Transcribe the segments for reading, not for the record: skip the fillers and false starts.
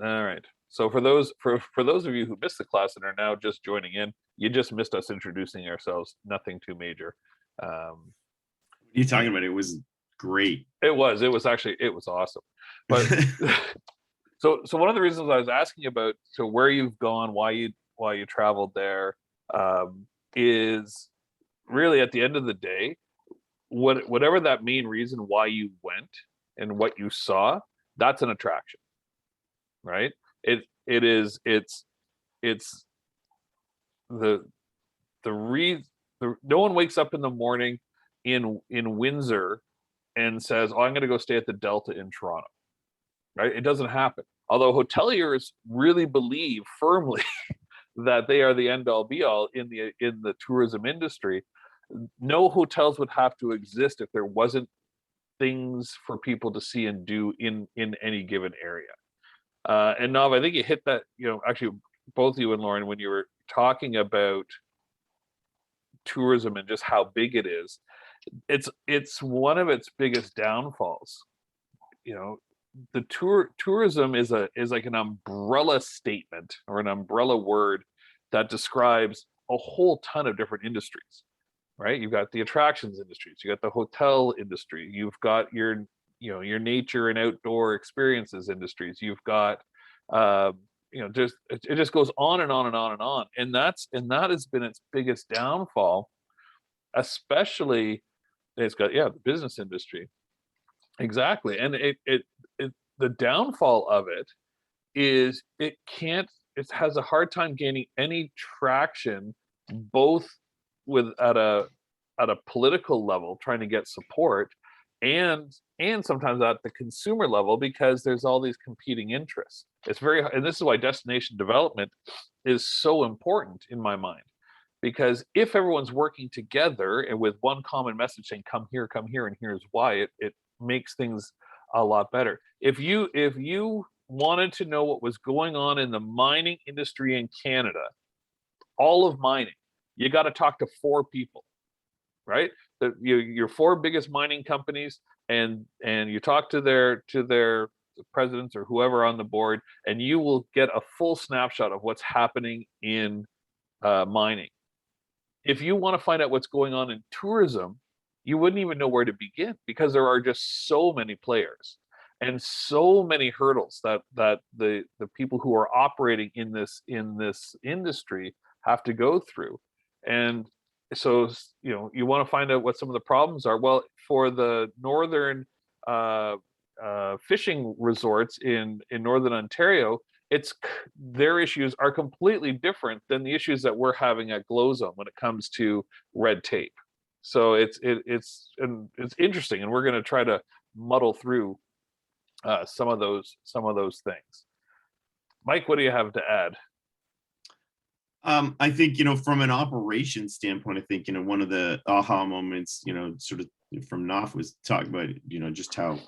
All right. So for those of you who missed the class and are now just joining in, you just missed us introducing ourselves. Nothing too major. What are you talking about? It was great. It was awesome. But so one of the reasons I was asking about where you've gone, why you traveled there, is really at the end of the day, whatever that main reason why you went and what you saw, that's an attraction, right? It's the no one wakes up in the morning in Windsor and says, "Oh, I'm going to go stay at the Delta in Toronto." Right? It doesn't happen. Although hoteliers really believe firmly that they are the end all be all in the tourism industry, no hotels would have to exist if there wasn't things for people to see and do in any given area. And Nav, I think you hit that. Actually, both you and Lauren, when you were talking about tourism and just how big it is, it's one of its biggest downfalls. The tourism is like an umbrella statement or an umbrella word that describes a whole ton of different industries, right? You've got the attractions industries, you got the hotel industry, you've got your nature and outdoor experiences industries, you've got just it just goes on and on and on and on, and that has been its biggest downfall, especially. It's got, yeah, the business industry. Exactly. And the downfall of it is it has a hard time gaining any traction, both with at a political level trying to get support, and sometimes at the consumer level, because there's all these competing interests. And this is why destination development is so important in my mind, because if everyone's working together and with one common message saying come here, and here's why, it makes things a lot better. If you wanted to know what was going on in the mining industry in Canada, all of mining, you got to talk to four people, right? Your four biggest mining companies, and you talk to their presidents or whoever on the board, and you will get a full snapshot of what's happening in mining. If you want to find out what's going on in tourism, you wouldn't even know where to begin, because there are just so many players and so many hurdles that the people who are operating in this industry have to go through. And so you want to find out what some of the problems are. Well, for the northern fishing resorts in northern Ontario, their issues are completely different than the issues that we're having at Glowzone when it comes to red tape. So it's interesting, and we're going to try to muddle through some of those things. Mike, what do you have to add? I think, from an operations standpoint, I think, one of the aha moments, sort of from Naf was talking about, just how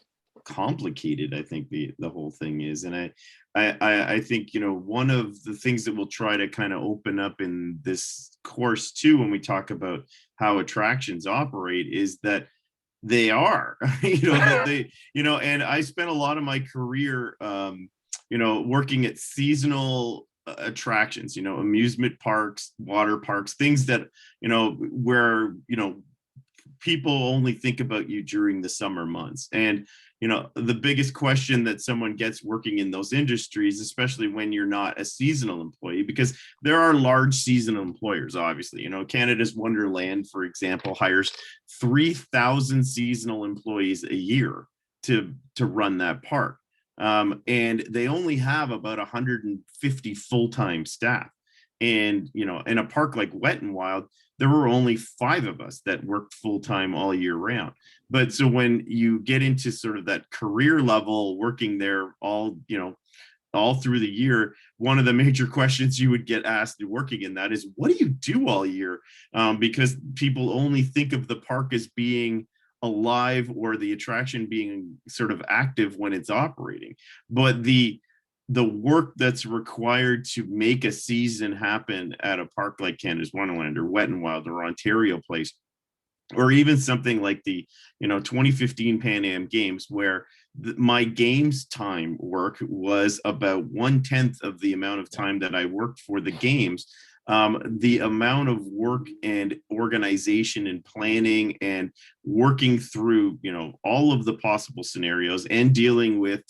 complicated I think the whole thing is. And I think, one of the things that we'll try to kind of open up in this course too, when we talk about how attractions operate, is that they are, that they, and I spent a lot of my career, working at seasonal attractions, amusement parks, water parks, things that, where, people only think about you during the summer months. And, the biggest question that someone gets working in those industries, especially when you're not a seasonal employee, because there are large seasonal employers, obviously, Canada's Wonderland, for example, hires 3,000 seasonal employees a year to run that park. And they only have about 150 full-time staff. And, in a park like Wet and Wild, there were only 5 of us that worked full-time all year round. But so when you get into sort of that career level, working there all through the year, one of the major questions you would get asked working in that is, what do you do all year? Because people only think of the park as being alive, or the attraction being sort of active when it's operating. But the work that's required to make a season happen at a park like Canada's Wonderland or Wet and Wild or Ontario Place, or even something like the 2015 Pan Am Games, where my games time work was about 1/10 of the amount of time that I worked for the games. The amount of work and organization and planning and working through, all of the possible scenarios and dealing with,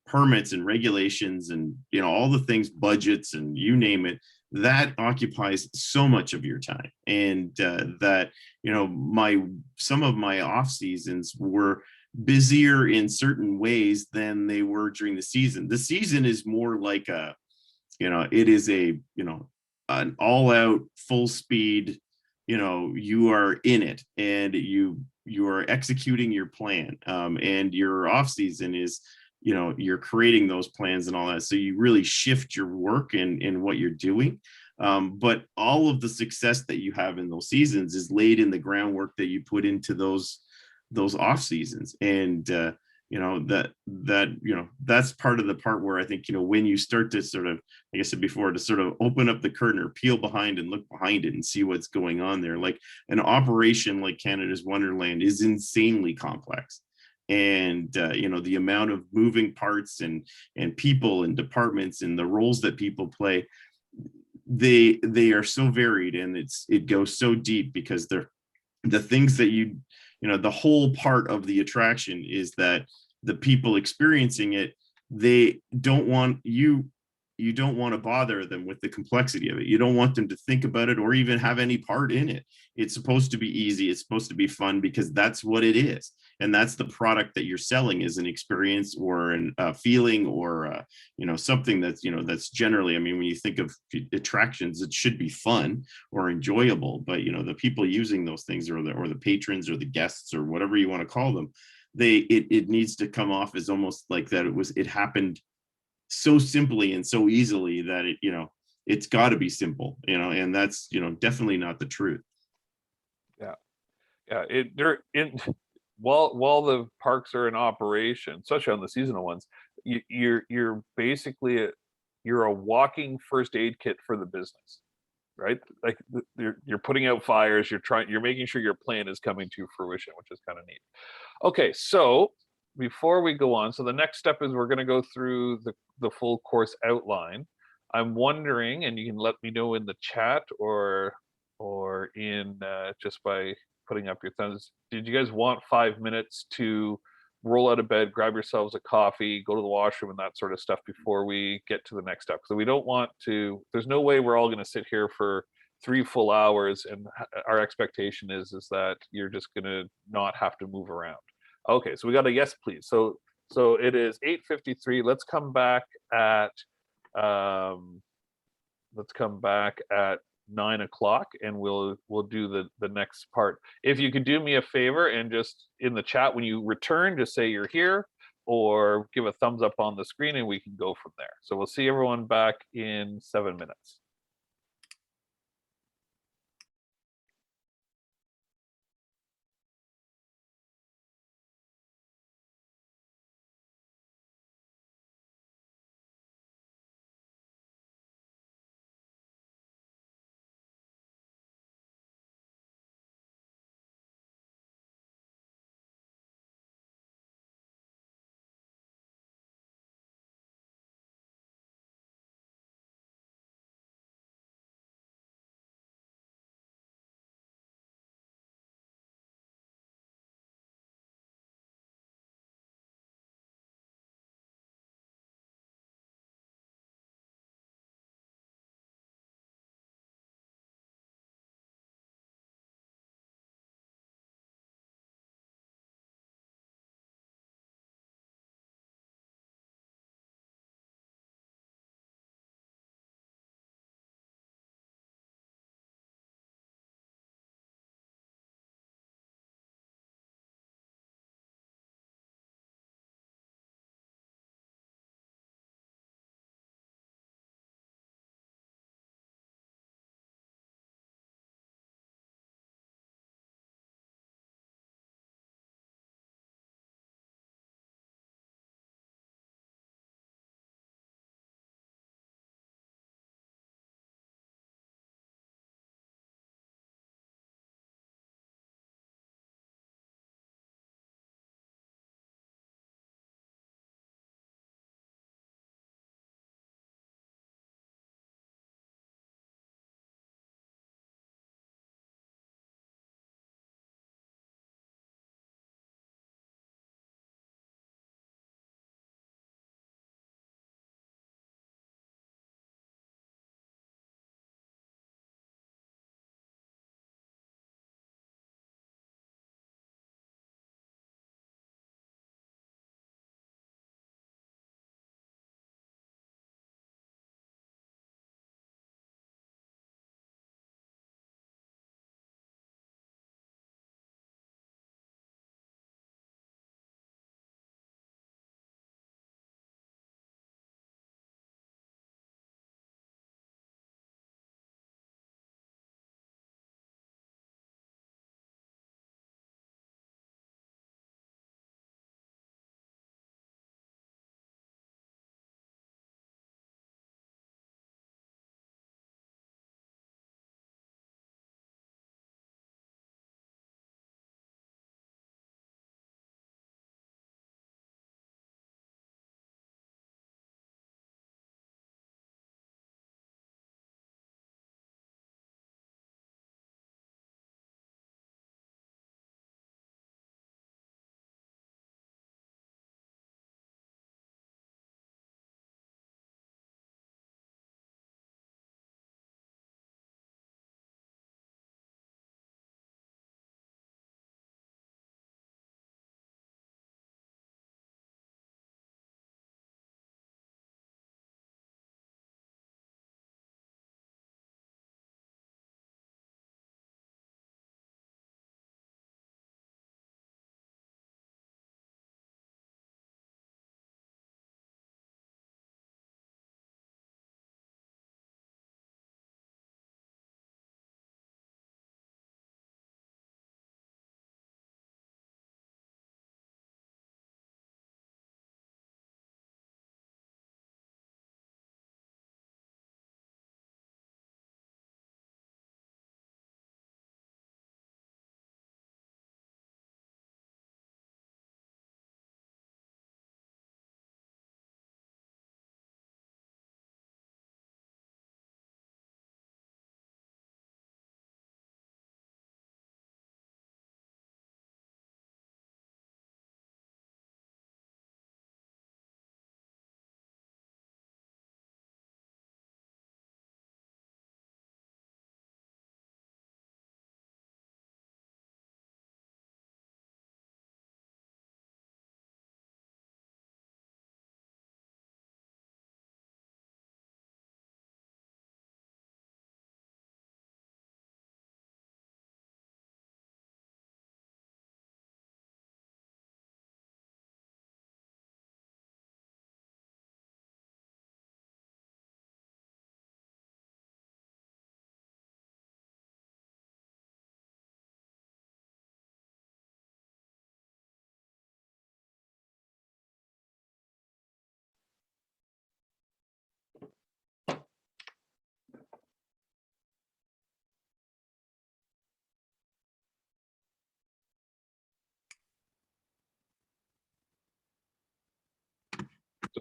permits and regulations and, all the things, budgets and you name it, that occupies so much of your time. And that, my some of my off seasons were busier in certain ways than they were during the season. The season is more like it is an all out full speed, you are in it and you are executing your plan. And your off season is, you're creating those plans and all that. So you really shift your work in what you're doing. But all of the success that you have in those seasons is laid in the groundwork that you put into those off seasons. And that's part of the part where I think, when you start to sort of, like I said before, to sort of open up the curtain or peel behind and look behind it and see what's going on there, like an operation like Canada's Wonderland is insanely complex. And the amount of moving parts and people and departments and the roles that people play, they are so varied, and it goes so deep because they're the things that the whole part of the attraction is that the people experiencing it, they don't want you don't want to bother them with the complexity of it. You don't want them to think about it or even have any part in it. It's supposed to be easy, it's supposed to be fun, because that's what it is, and that's the product that you're selling, is an experience or a feeling or something that's generally, I mean, when you think of attractions, it should be fun or enjoyable, but the people using those things, or the patrons or the guests or whatever you want to call them, it needs to come off as almost like that it happened so simply and so easily that it's got to be simple, and that's definitely not the truth. Yeah, yeah. They're in while the parks are in operation, especially on the seasonal ones. You're basically you're a walking first aid kit for the business, right? Like you're putting out fires. You're making sure your plan is coming to fruition, which is kind of neat. Okay, so before we go on, so the next step is we're going to go through the full course outline. I'm wondering, and you can let me know in the chat or in just by putting up your thumbs. Did you guys want 5 minutes to roll out of bed, grab yourselves a coffee, go to the washroom, and that sort of stuff before we get to the next step? So we don't want to. There's no way we're all going to sit here for 3 full hours, and our expectation is that you're just going to not have to move around. Okay, so we got a yes, please. So it is 8:53. Let's come back at 9 o'clock, and we'll do the next part. If you could do me a favor and just in the chat when you return, just say you're here or give a thumbs up on the screen, and we can go from there. So we'll see everyone back in 7 minutes.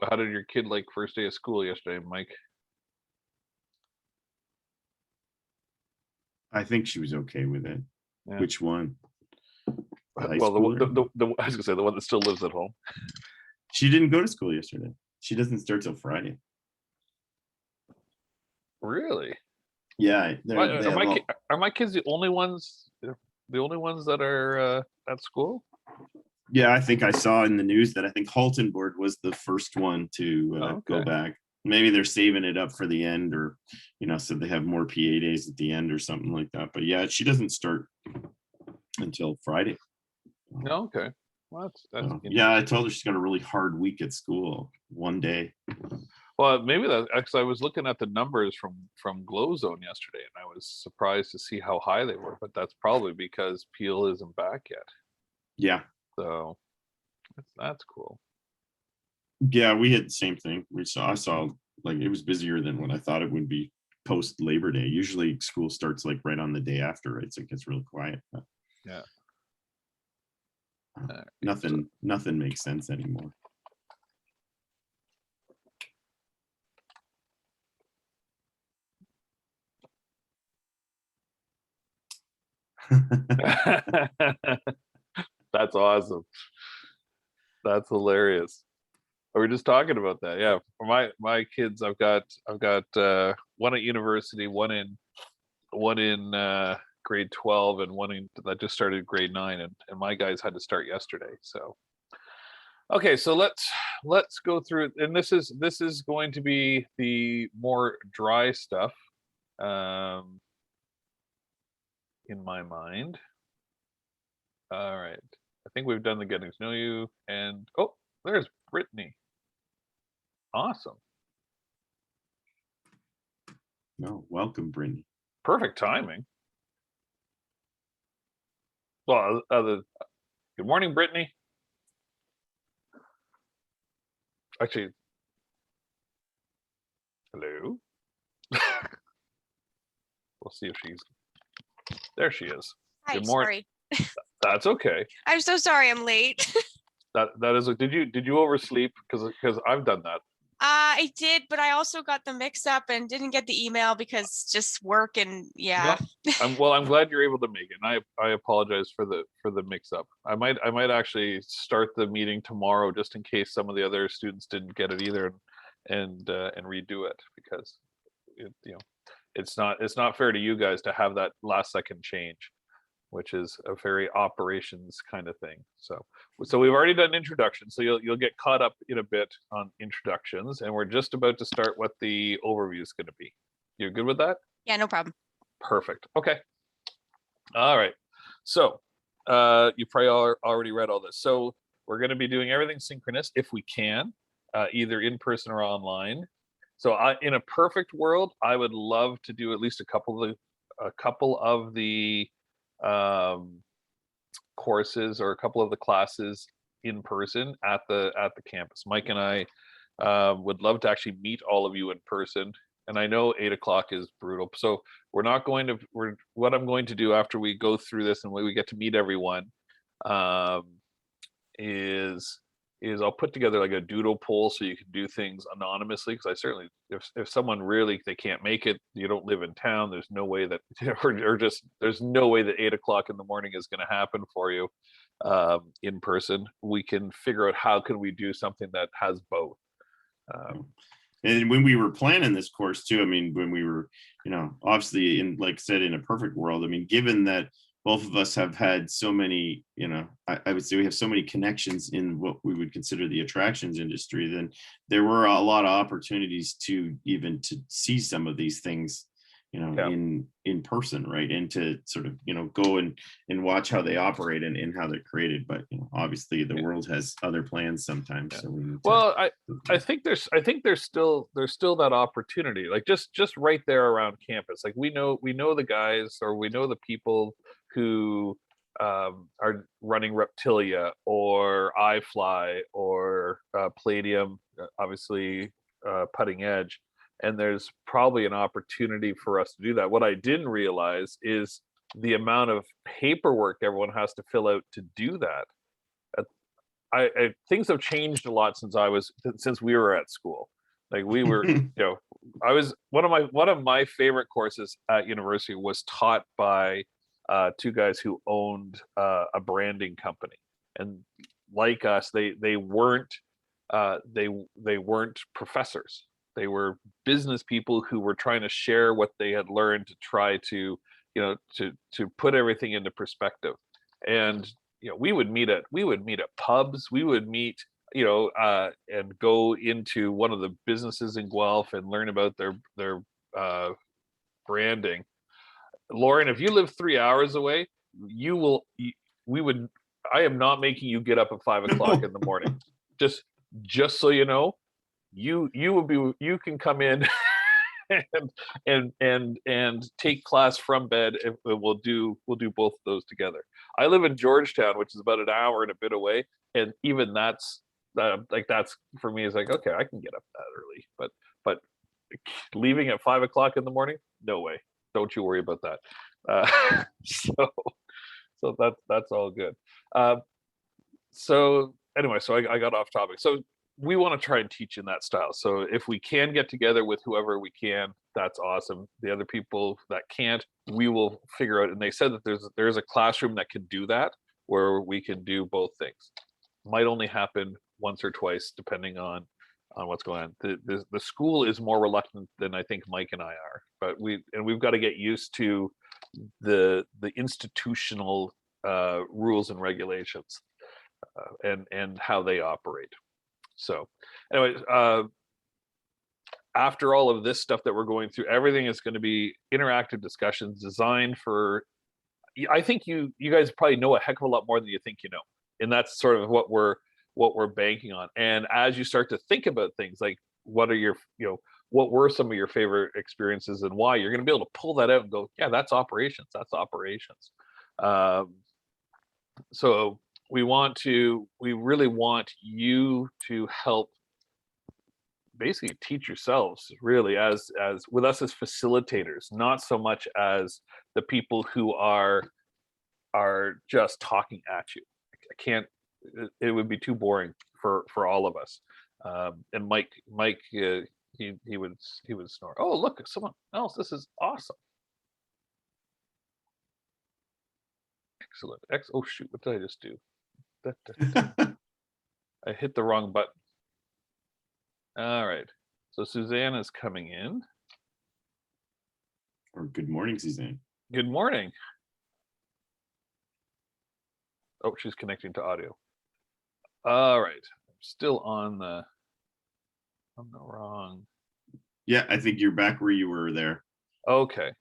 how did your kid like first day of school yesterday, Mike? I think she was okay with it. Yeah. Which one? High Well, schooler? I was gonna say the one that still lives at home. She didn't go to school yesterday. She doesn't start till Friday. Really? Yeah, they have all, Are my kids the only ones? The only ones that are at school? yeah, I think I saw in the news that I think Halton Board was the first one to go Okay. back. Maybe they're saving it up for the end, or so they have more PA days at the end or something like that. But yeah, she doesn't start until Friday. No, okay. Well, that's So, yeah, I told her she's got a really hard week at school. One day. well, maybe that actually I was looking at the numbers from Glowzone yesterday, and I was surprised to see how high they were. But that's probably because Peel isn't back yet. Yeah, So that's cool. yeah, we had the same thing. I saw like it was busier than what I thought it would be post Labor Day. Usually school starts like right on the day after, right? So it gets really quiet. But Yeah. nothing makes sense anymore. That's awesome. That's hilarious. We were just talking about that. Yeah, for my kids, I've got one at university, one in grade 12, and one in that just started grade 9, and my guys had to start yesterday. So okay, so let's go through, and this is going to be the more dry stuff in my mind. All right, I think we've done the getting to know you, and oh, there's Brittany. Awesome. No, welcome, Brittany. Perfect timing. Well, good morning, Brittany. Actually, hello. We'll see if she's there. She is. Hi, Good morning. sorry. That's okay. I'm so sorry I'm late. That is. Did you oversleep? Because I've done that. I did, but I also got the mix up and didn't get the email because just work and yeah. No, I'm glad you're able to make it. And I apologize for the mix up. I might actually start the meeting tomorrow just in case some of the other students didn't get it either, and redo it, because it's not fair to you guys to have that last second change, which is a very operations kind of thing. So we've already done introductions, so you'll get caught up in a bit on introductions, and we're just about to start what the overview is going to be. You're good with that? Yeah, no problem. Perfect. Okay. All right. So you probably already read all this. So we're going to be doing everything synchronous if we can, either in person or online. So in a perfect world, I would love to do at least a couple of the courses or a couple of the classes in person at the campus. Mike and I would love to actually meet all of you in person. And I know 8 o'clock is brutal. So what I'm going to do after we go through this and we get to meet everyone is I'll put together like a doodle poll so you can do things anonymously, because I certainly, if someone really, they can't make it, you don't live in town, there's no way that or just there's no way that 8 o'clock in the morning is going to happen for you in person. We can figure out how can we do something that has both. And when we were planning this course too, I mean, when we were, obviously in, like I said, in a perfect world, I mean, given that both of us have had so many, I would say we have so many connections in what we would consider the attractions industry, then there were a lot of opportunities to see some of these things, in person, right? And to sort of, go and watch how they operate and how they're created. But obviously the world has other plans sometimes. Yeah. So we need well, I think there's still that opportunity, like just right there around campus. Like we know the guys, or we know the people who are running Reptilia or iFly or Palladium, obviously Putting Edge, and there's probably an opportunity for us to do that. What I didn't realize is the amount of paperwork everyone has to fill out to do that. things have changed a lot since we were at school. Like we were, I was one of my favorite courses at university was taught by two guys who owned a branding company, and like us, they weren't they weren't professors. They were business people who were trying to share what they had learned to try to to put everything into perspective. And we would meet at pubs. We would meet and go into one of the businesses in Guelph and learn about their branding. Lauren, if you live 3 hours away, we would. I am not making you get up at 5 o'clock in the morning. Just so you know, you can come in and take class from bed. And we'll do both of those together. I live in Georgetown, which is about an hour and a bit away, and even that's for me is like, okay, I can get up that early, but leaving at 5 o'clock in the morning, no way. Don't you worry about that. So that's all good. So anyway, so I got off topic. So we want to try and teach in that style. So if we can get together with whoever we can, that's awesome. The other people that can't, we will figure out. And they said that there's a classroom that can do that, where we can do both things. Might only happen once or twice, depending on what's going on. The school is more reluctant than I think Mike and I are, but we've got to get used to the institutional rules and regulations and how they operate. So anyway, after all of this stuff that we're going through, everything is going to be interactive discussions designed for, I think you guys probably know a heck of a lot more than you think you know. And that's sort of what we're banking on. And as you start to think about things like what were some of your favorite experiences and why, you're going to be able to pull that out and go, yeah, that's operations. So we really want you to help basically teach yourselves, really, as with us as facilitators, not so much as the people who are just talking at you. I can't, it would be too boring for all of us. And Mike he would snore, oh look, someone else, this is awesome. Excellent. Oh shoot, what did I just do? I hit the wrong button. All right, so Suzanne is coming in. Or good morning, Suzanne. Good morning. Oh, she's connecting to audio. All right, I'm still on the wrong. Yeah, I think you're back where you were there. Okay.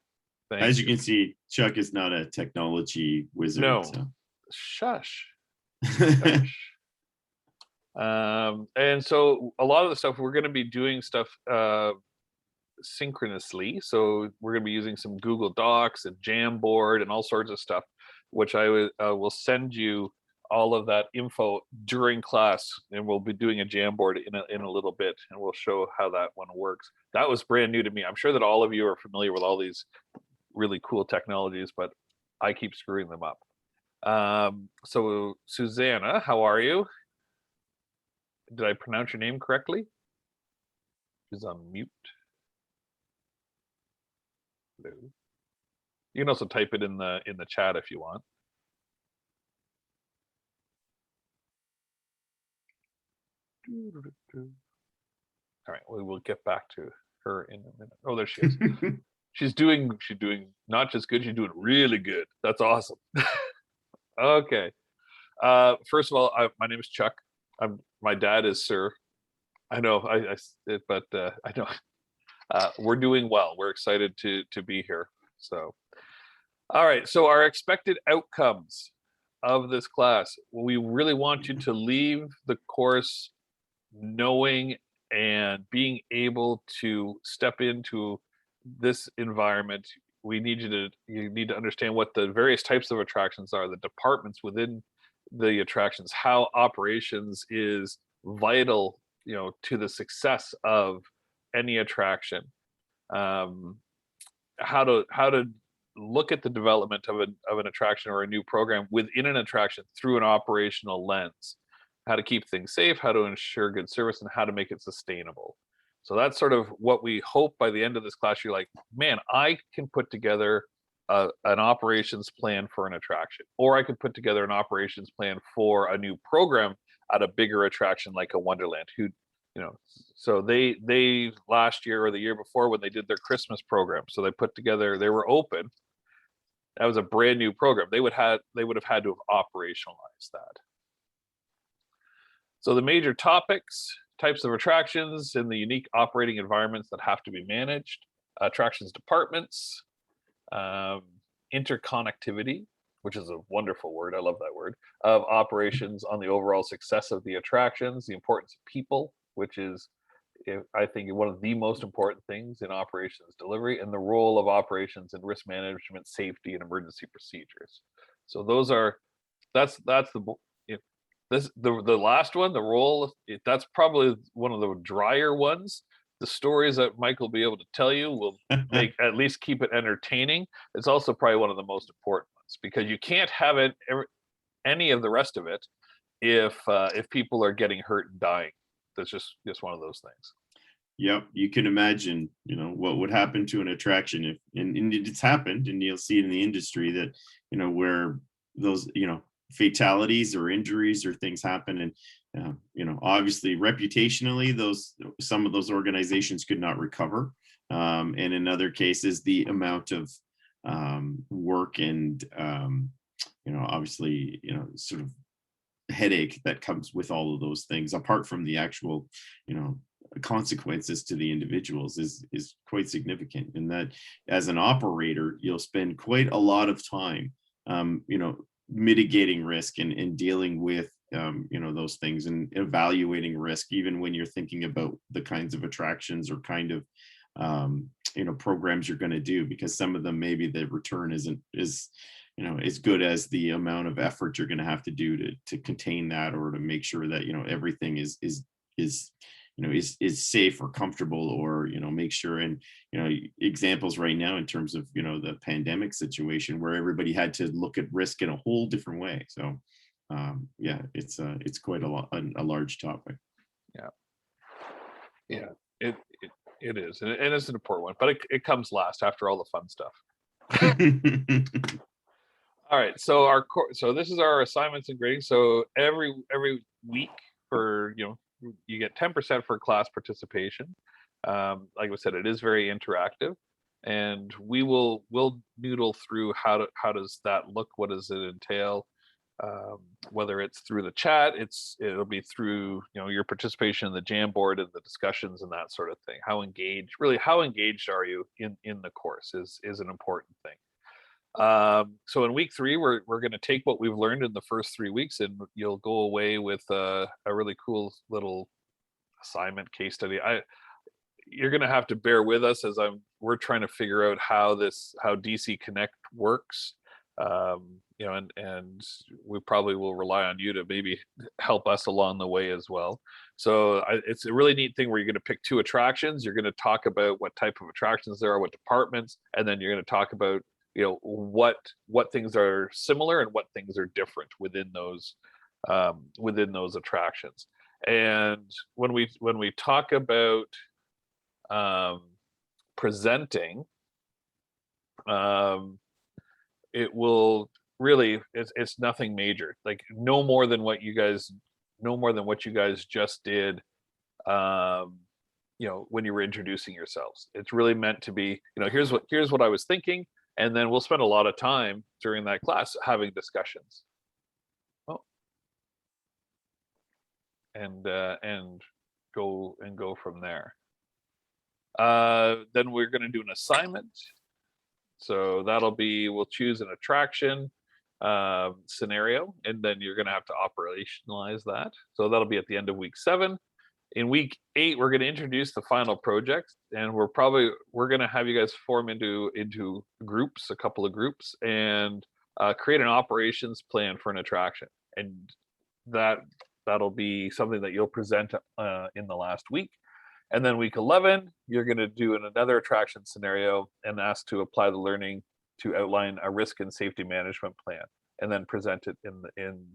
As you can see, Chuck is not a technology wizard. No. So. Shush. Shush. And so a lot of the stuff we're going to be doing stuff synchronously. So we're going to be using some Google Docs and Jamboard and all sorts of stuff, which I will send you all of that info during class, and we'll be doing a Jamboard in a little bit, and we'll show how that one works. That was brand new to me. I'm sure that all of you are familiar with all these really cool technologies, but I keep screwing them up. So Susanna, how are you? Did I pronounce your name correctly? She's on mute. Hello. You can also type it in the chat if you want. All right, we will get back to her in a minute. Oh, there she is. she's doing not just good, she's doing really good. That's awesome. Okay. First of all, my name is Chuck. My dad is Sir. I know, but I know we're doing well. We're excited to be here. So, all right. So our expected outcomes of this class, we really want you to leave the course knowing and being able to step into this environment. You need to understand what the various types of attractions are, the departments within the attractions, how operations is vital, to the success of any attraction, how to look at the development of an attraction or a new program within an attraction through an operational lens. how to keep things safe, how to ensure good service, and how to make it sustainable. So that's sort of what we hope by the end of this class, you're like, man, I can put together an operations plan for an attraction, or I could put together an operations plan for a new program at a bigger attraction like a Wonderland. Who, so they last year or the year before when they did their Christmas program, so they put together, they were open. That was a brand new program. They would have had to have operationalized that. So the major topics, types of attractions, and the unique operating environments that have to be managed, attractions departments, interconnectivity, which is a wonderful word, I love that word, of operations on the overall success of the attractions, the importance of people, which is, I think, one of the most important things in operations delivery, and the role of operations in risk management, safety, and emergency procedures. So that's the last one, the role, that's probably one of the drier ones. The stories that Mike will be able to tell you will make at least keep it entertaining. It's also probably one of the most important ones, because you can't have any of the rest of it if people are getting hurt and dying. That's just one of those things. Yep, you can imagine, what would happen to an attraction if, and it's happened, and you'll see it in the industry that, where those, fatalities or injuries or things happen, and obviously reputationally, some of those organizations could not recover, and in other cases, the amount of work and obviously, sort of headache that comes with all of those things, apart from the actual, consequences to the individuals, is quite significant. And that, as an operator, you'll spend quite a lot of time mitigating risk and dealing with those things, and evaluating risk, even when you're thinking about the kinds of attractions or kind of programs you're going to do, because some of them, maybe the return isn't as good as the amount of effort you're going to have to do to contain that, or to make sure that everything is safe or comfortable, or make sure. And examples right now in terms of the pandemic situation, where everybody had to look at risk in a whole different way. So yeah, it's quite a large topic. Yeah, it is, and it's an important one, but it comes last after all the fun stuff. All right, so so this is our assignments and grading. So every week, for you get 10% for class participation. Like I said, it is very interactive, and we'll noodle through how does that look, what does it entail, whether it's through the chat, it'll be through your participation in the Jamboard and the discussions and that sort of thing. How engaged are you in the course is an important thing. So in week 3, we're going to take what we've learned in the first 3 weeks, and you'll go away with a really cool little assignment case study. You're going to have to bear with us as we're trying to figure out how DC Connect works. And we probably will rely on you to maybe help us along the way as well. So it's a really neat thing where you're going to pick 2 attractions. You're going to talk about what type of attractions there are, what departments, and then you're going to talk about what things are similar and what things are different within those attractions. And when we talk about presenting, it will really, it's nothing major, like no more than what you guys just did when you were introducing yourselves. It's really meant to be, here's what I was thinking, and then we'll spend a lot of time during that class having discussions. And go from there. Then we're going to do an assignment. So we'll choose an attraction scenario, and then you're going to have to operationalize that. So that'll be at the end of week 7. In week 8, we're going to introduce the final project, and we're going to have you guys form into groups, a couple of groups, and create an operations plan for an attraction. And that'll be something that you'll present in the last week. And then week 11, you're going to do another attraction scenario and ask to apply the learning to outline a risk and safety management plan. and then present it in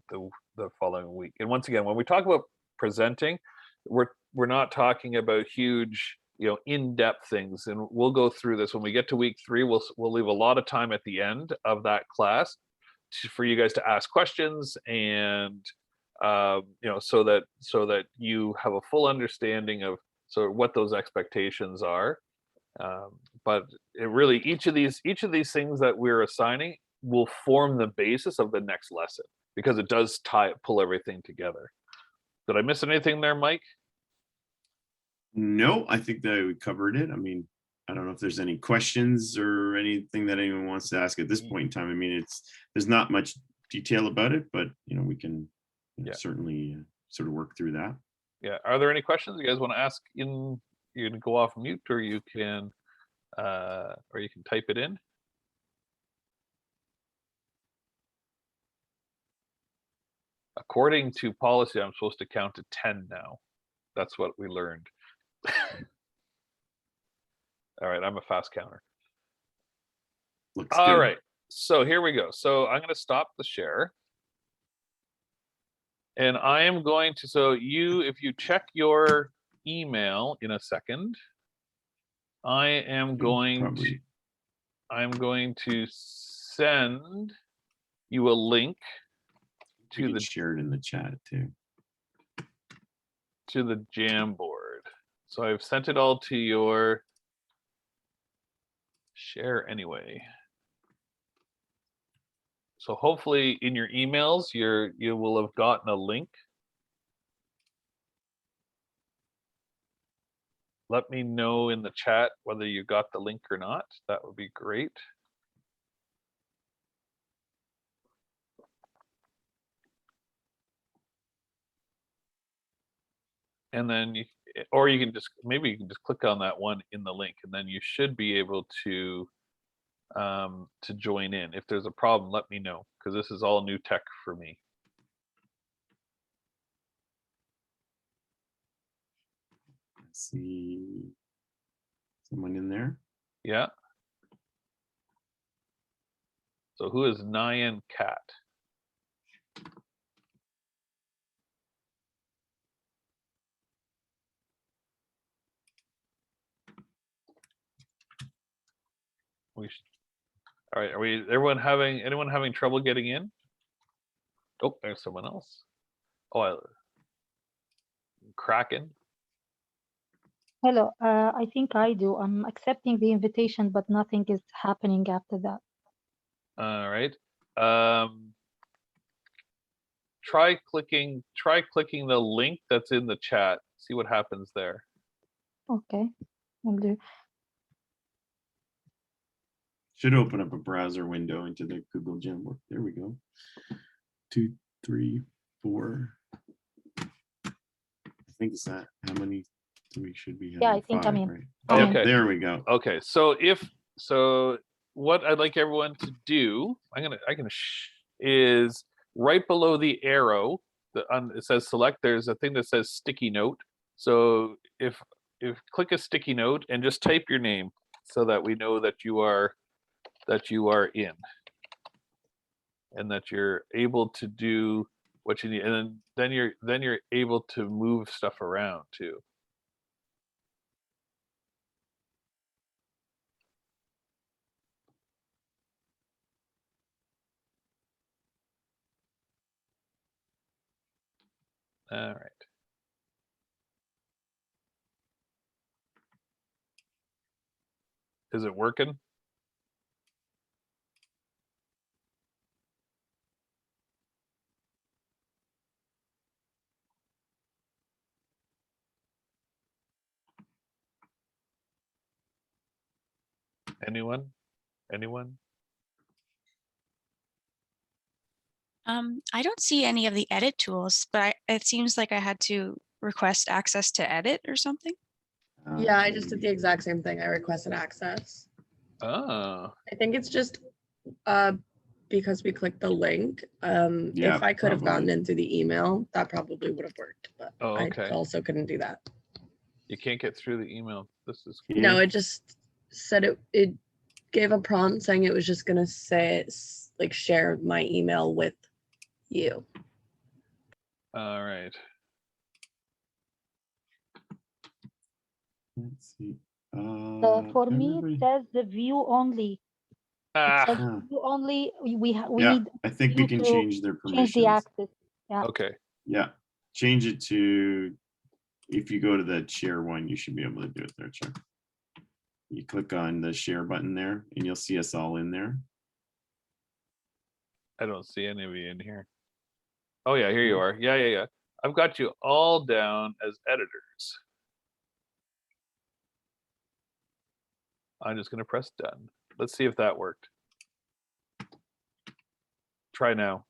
the following week. And once again, when we talk about presenting, we're not talking about huge, in-depth things. And we'll go through this when we get to week 3. We'll leave a lot of time at the end of that class for you guys to ask questions, and so that you have a full understanding of what those expectations are. But it really, each of these things that we're assigning will form the basis of the next lesson, because it does pull everything together. Did I miss anything there, Mike? No, I think that we covered it. I mean, I don't know if there's any questions or anything that anyone wants to ask at this point in time. I mean, there's not much detail about it, but we can certainly sort of work through that. Yeah. Are there any questions you guys want to ask? You can go off mute, or you can type it in. According to policy, I'm supposed to count to 10 now. That's what we learned. All right, I'm a fast counter. Looks All good. right, so here we go. So I'm going to stop the share. And I am going to, if you check your email in a second, I'm going to send you a link to the shared in the chat too, to the Jamboard. So I've sent it all to your share anyway. So hopefully in your emails, you will have gotten a link. Let me know in the chat whether you got the link or not. That would be great. And then you can just click on that one in the link, and then you should be able to join in. If there's a problem, let me know, because this is all new tech for me. Let's see, someone in there? Yeah. So who is Nyan Cat? All right, anyone having trouble getting in? Oh, there's someone else. Oh, Kraken. Hello, I think I do. I'm accepting the invitation, but nothing is happening after that. All right. Try clicking the link that's in the chat. See what happens there. Okay, will do. Should open up a browser window into the Google Jamboard. There we go. 2, 3, 4. I think it's that. How many do we should be having? Yeah, I think 5, I'm in. right? I'm Oh, in. there we go. Okay, so what I'd like everyone to do, is right below the arrow, it says select. There's a thing that says sticky note. So if click a sticky note and just type your name, so that we know that you are in, and that you're able to do what you need, and then you're able to move stuff around too. All right. Is it working? Anyone? I don't see any of the edit tools, but it seems like I had to request access to edit or something. Yeah, I just did the exact same thing. I requested access. Oh. I think it's just because we clicked the link. Yeah, if I could have gotten probably. into the email, that probably would have worked, but Oh, okay. I also couldn't do that. You can't get through the email. This is No, it just said it gave a prompt saying it was just gonna say like share my email with you. All right. Let's see. For me, everybody- it says the view only. It says Ah. view only. We Yeah, need I think we you can to change their change the permissions. access. Yeah. Okay. Yeah, change it to, if you go to the share one, you should be able to do it there, Chuck. You click on the share button there and you'll see us all in there. I don't see any of you in here. Oh yeah, here you are. Yeah. I've got you all down as editors. I'm just gonna press done. Let's see if that worked. Try now.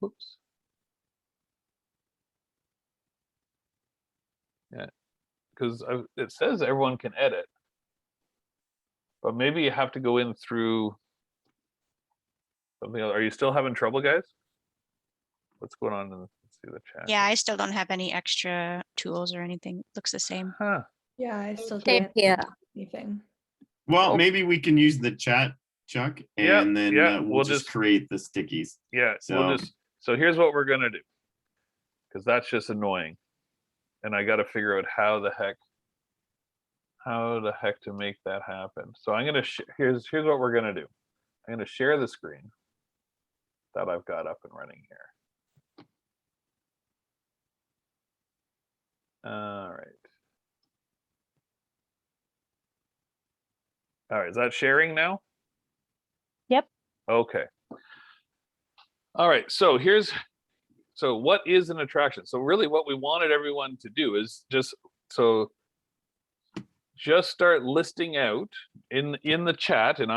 Whoops. Yeah, because it says everyone can edit, but maybe you have to go in through something else. Are you still having trouble, guys? What's going on? Let's see the chat. Yeah, I still don't have any extra tools or anything. Looks the same. Huh. Yeah, I still Same can't here. do anything. Well, Oh. maybe we can use the chat, Chuck, Yeah, and then yeah, we'll we'll just just- create the stickies. Yeah, So- so here's what we're gonna do. Because that's just annoying. And I gotta figure out how the heck to make that happen. So I'm gonna here's what we're gonna do. I'm gonna share the screen that I've got up and running here. All right. All right, is that sharing now? Yep. Okay. All right, so what is an attraction? So really what we wanted everyone to do is just start listing out in the chat, and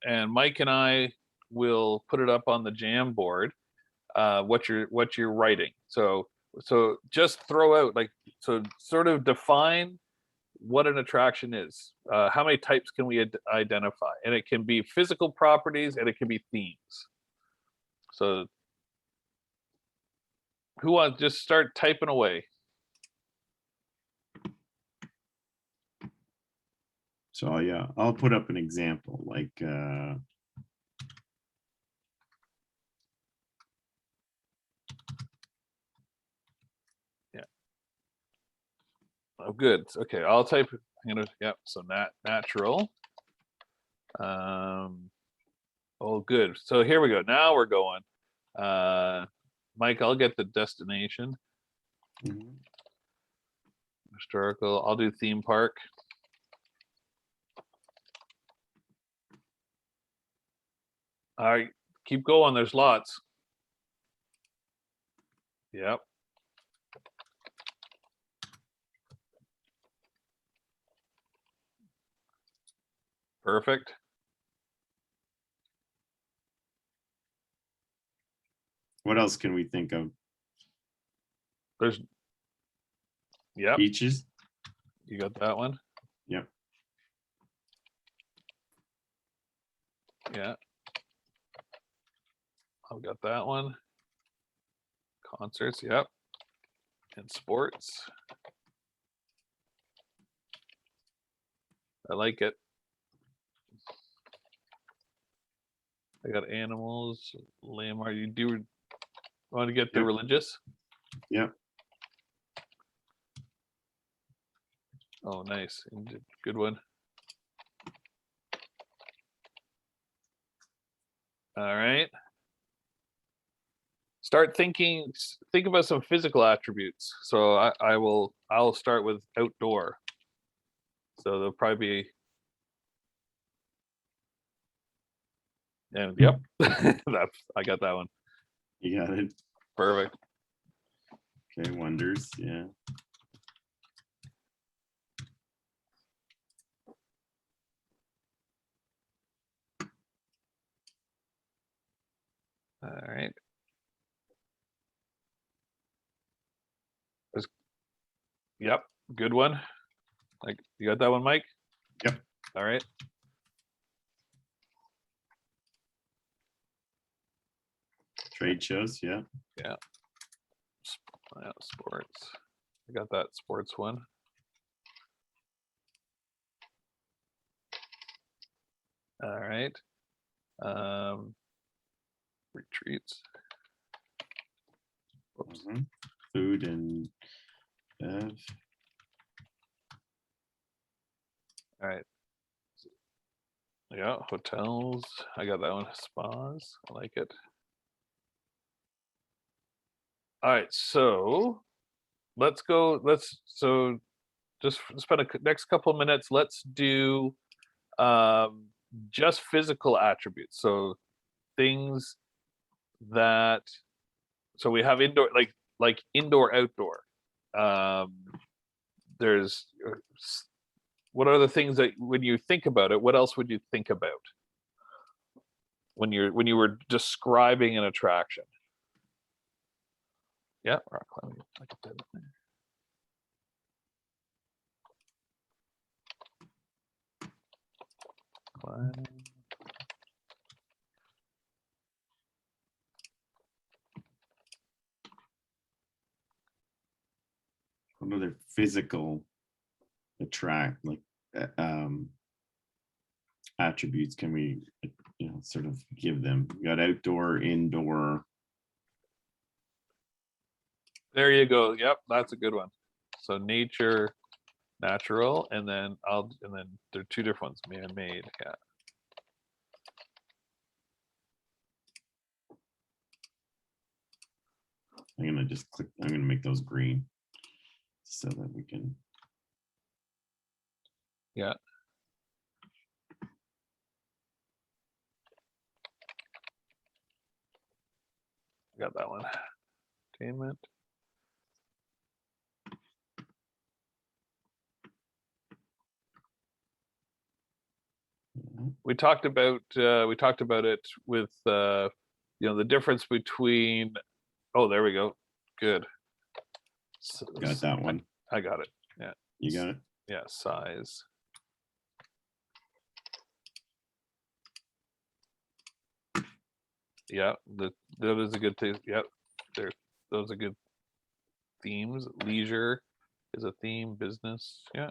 and Mike and I will put it up on the Jamboard, what you're writing. So just throw out, like, so sort of define what an attraction is. How many types can we identify? And it can be physical properties and it can be themes. So who wants, just start typing away. So yeah, I'll put up an example like Oh, good. Okay, I'll type. Yep. So natural. Oh, good. So here we go. Now we're going. Mike, I'll get the destination. mhm. Historical. I'll do theme park. All right, keep going. There's lots. Yep. Perfect. What else can we think of? There's. Yep. Beaches? You got that one. Yep. Yeah. I've got that one. Concerts, yep. And sports. I like it. I got animals, landmark. You do want to get the Yep. religious? Yep. Oh, nice. Good one. All right. Start thinking, think about some physical attributes. So I'll start with outdoor. So there'll probably be, and yep, I got that one. You got it. Perfect. Okay, wonders, yeah. All right. Yep, good one. Like, you got that one, Mike? Yep. All right. Trade shows, yeah. Yeah, sports. I got that sports one. All right. Retreats. Oops. Mhm. Food and bev. All right. Yeah, hotels. I got that one. Spas. I like it. All right, so let's go. So just spend next couple of minutes. Let's do just physical attributes. So things that, so we have indoor, like indoor, outdoor. There's what are the things that when you think about it, what else would you think about when you were describing an attraction? Yeah, rock climbing. I can put it there. Climbing. What other physical attributes can we, sort of give them? We got outdoor, indoor. There you go. Yep, that's a good one. So nature, natural, and then there are two different ones, man-made. Yeah. I'm gonna just click, I'm gonna make those green so that we can. Yeah. Got that one. Entertainment. We talked about it with the difference between, oh, there we go. Good. Got that one. I got it. Yeah. You got it? Yeah, size. Yeah, that is a good thing. Yep. Those are good themes. Leisure is a theme, business. Yeah.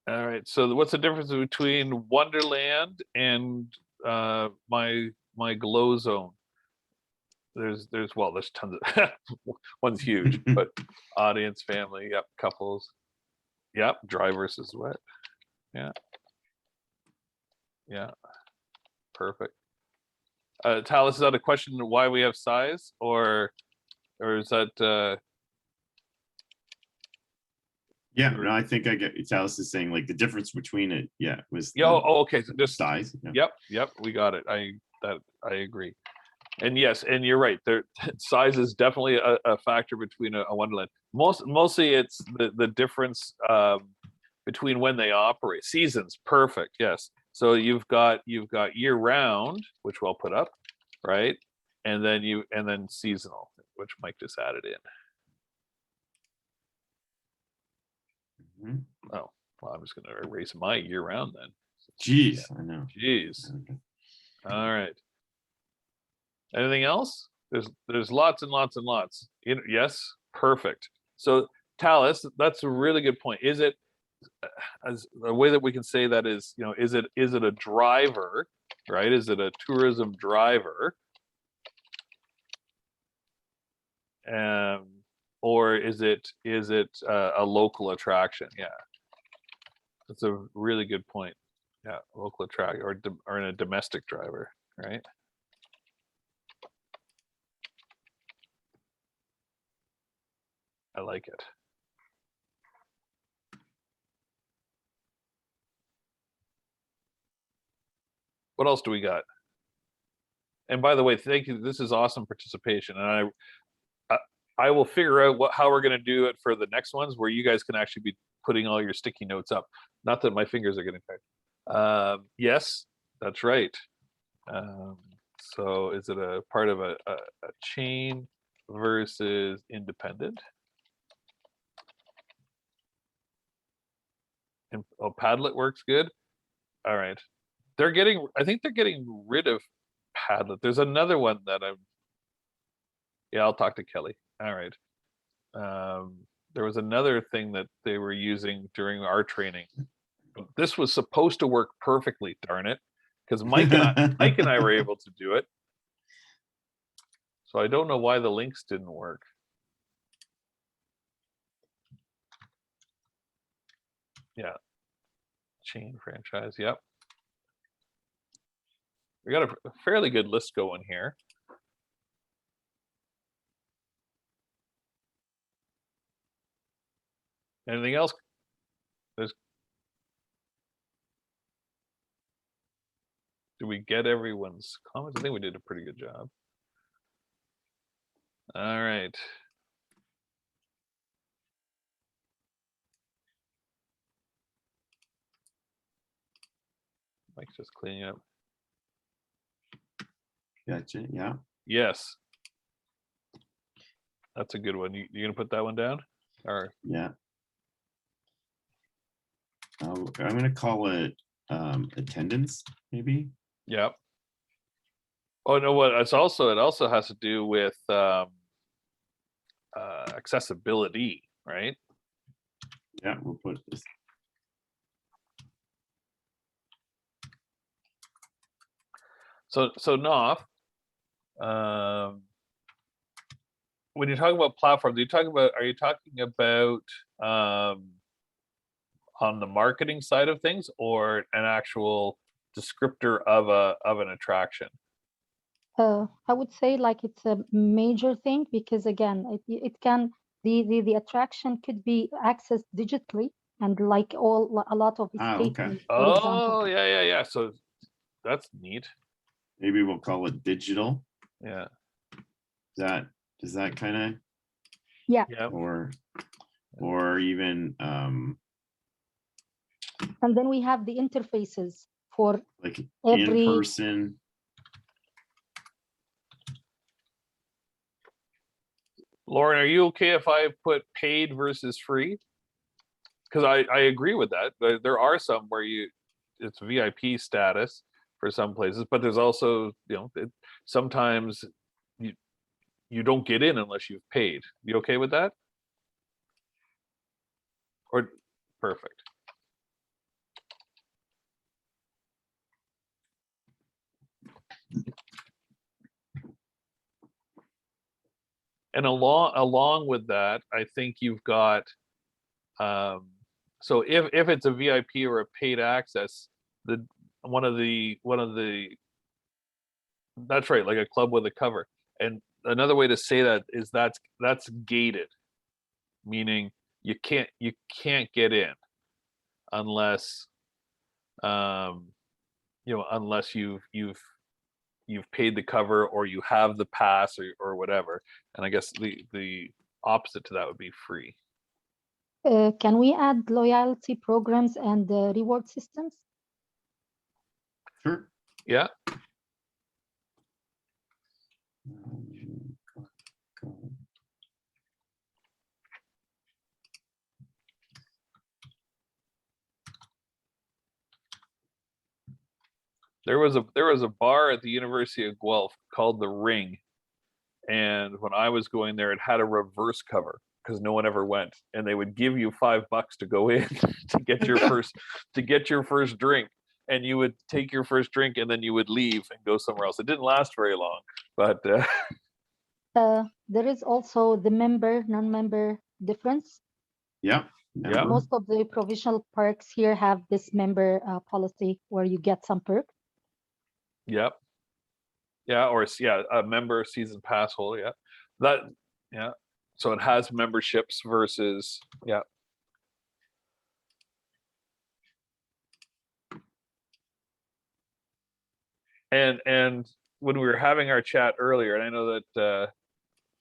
All right. So what's the difference between Wonderland and my glow zone? There's tons of one's huge, but audience, family, yep, couples, yep, dry versus wet. Yeah. Yeah. Perfect. Talis, is that a question why we have size or is that Yeah, no, I think I get Talis is saying like the difference between it. Yeah, was yeah, the okay, so just size. Yeah. Yep, we got it. I agree. And yes, and you're right. There, size is definitely a factor between a Wonderland. Mostly, it's the difference between when they operate. Seasons, perfect. Yes. So you've got year round, which we'll put up, right? And then seasonal, which Mike just added in. Mhm. Oh, well, I'm just going to erase my year round then. Jeez, I know. Jeez. Okay. All right. Anything else? There's lots and lots and lots. Yes, perfect. So Talis, that's a really good point. Is it as a way that we can say that is, is it a driver, right? Is it a tourism driver? Or is it a local attraction? Yeah. That's a really good point. Yeah, local attraction or in a domestic driver, right? I like it. What else do we got? And by the way, thank you. This is awesome participation, and I will figure out how we're going to do it for the next ones, where you guys can actually be putting all your sticky notes up. Not that my fingers are getting tired. Yes, that's right. So is it a part of a chain versus independent? And oh, Padlet works good. All right. I think they're getting rid of Padlet. There's another one that yeah, I'll talk to Kelly. All right. There was another thing that they were using during our training. This was supposed to work perfectly, darn it, because Mike and I were able to do it. So I don't know why the links didn't work. Yeah. Chain franchise, yep. We got a fairly good list going here. Anything else? Do we get everyone's comments? I think we did a pretty good job. All right. Mike's just cleaning up. Gotcha. Yeah. Yes. That's a good one. You gonna put that one down? Or Yeah. I'm gonna call it attendance, maybe. yep. Oh no, what it also has to do with accessibility, right? Yeah, we'll put this. So Knopf, when you're talking about platforms, are you talking about on the marketing side of things or an actual descriptor of an attraction? I would say like it's a major thing because again, it can the attraction could be accessed digitally and like a lot of Okay. statements, for example. Oh, yeah. So that's neat. Maybe we'll call it digital. Yeah. Does that kind of, Yeah, Yep. or even and then we have the interfaces for like in every person. Lauren, are you okay if I put paid versus free? Because I agree with that. But there are some where it's VIP status for some places, but there's also, sometimes you don't get in unless you've paid. You okay with that? Or perfect. And along with that, I think you've got so if it's a VIP or a paid access, one of the that's right, like a club with a cover. And another way to say that is that's gated, meaning you can't get in unless unless you've paid the cover or you have the pass or whatever. And I guess the opposite to that would be free. can we add loyalty programs and reward systems? Sure. Yeah. There was a bar at the University of Guelph called the Ring, and when I was going there, it had a reverse cover because no one ever went, and they would give you $5 to go in to get your first drink, and you would take your first drink and then you would leave and go somewhere else. It didn't last very long, but there is also the member non-member difference. Yeah. Yeah. Most of the provincial parks here have this member policy where you get some perks. Yep. Yeah, or a member season pass holder. Yeah. So it has memberships versus And when we were having our chat earlier, and I know that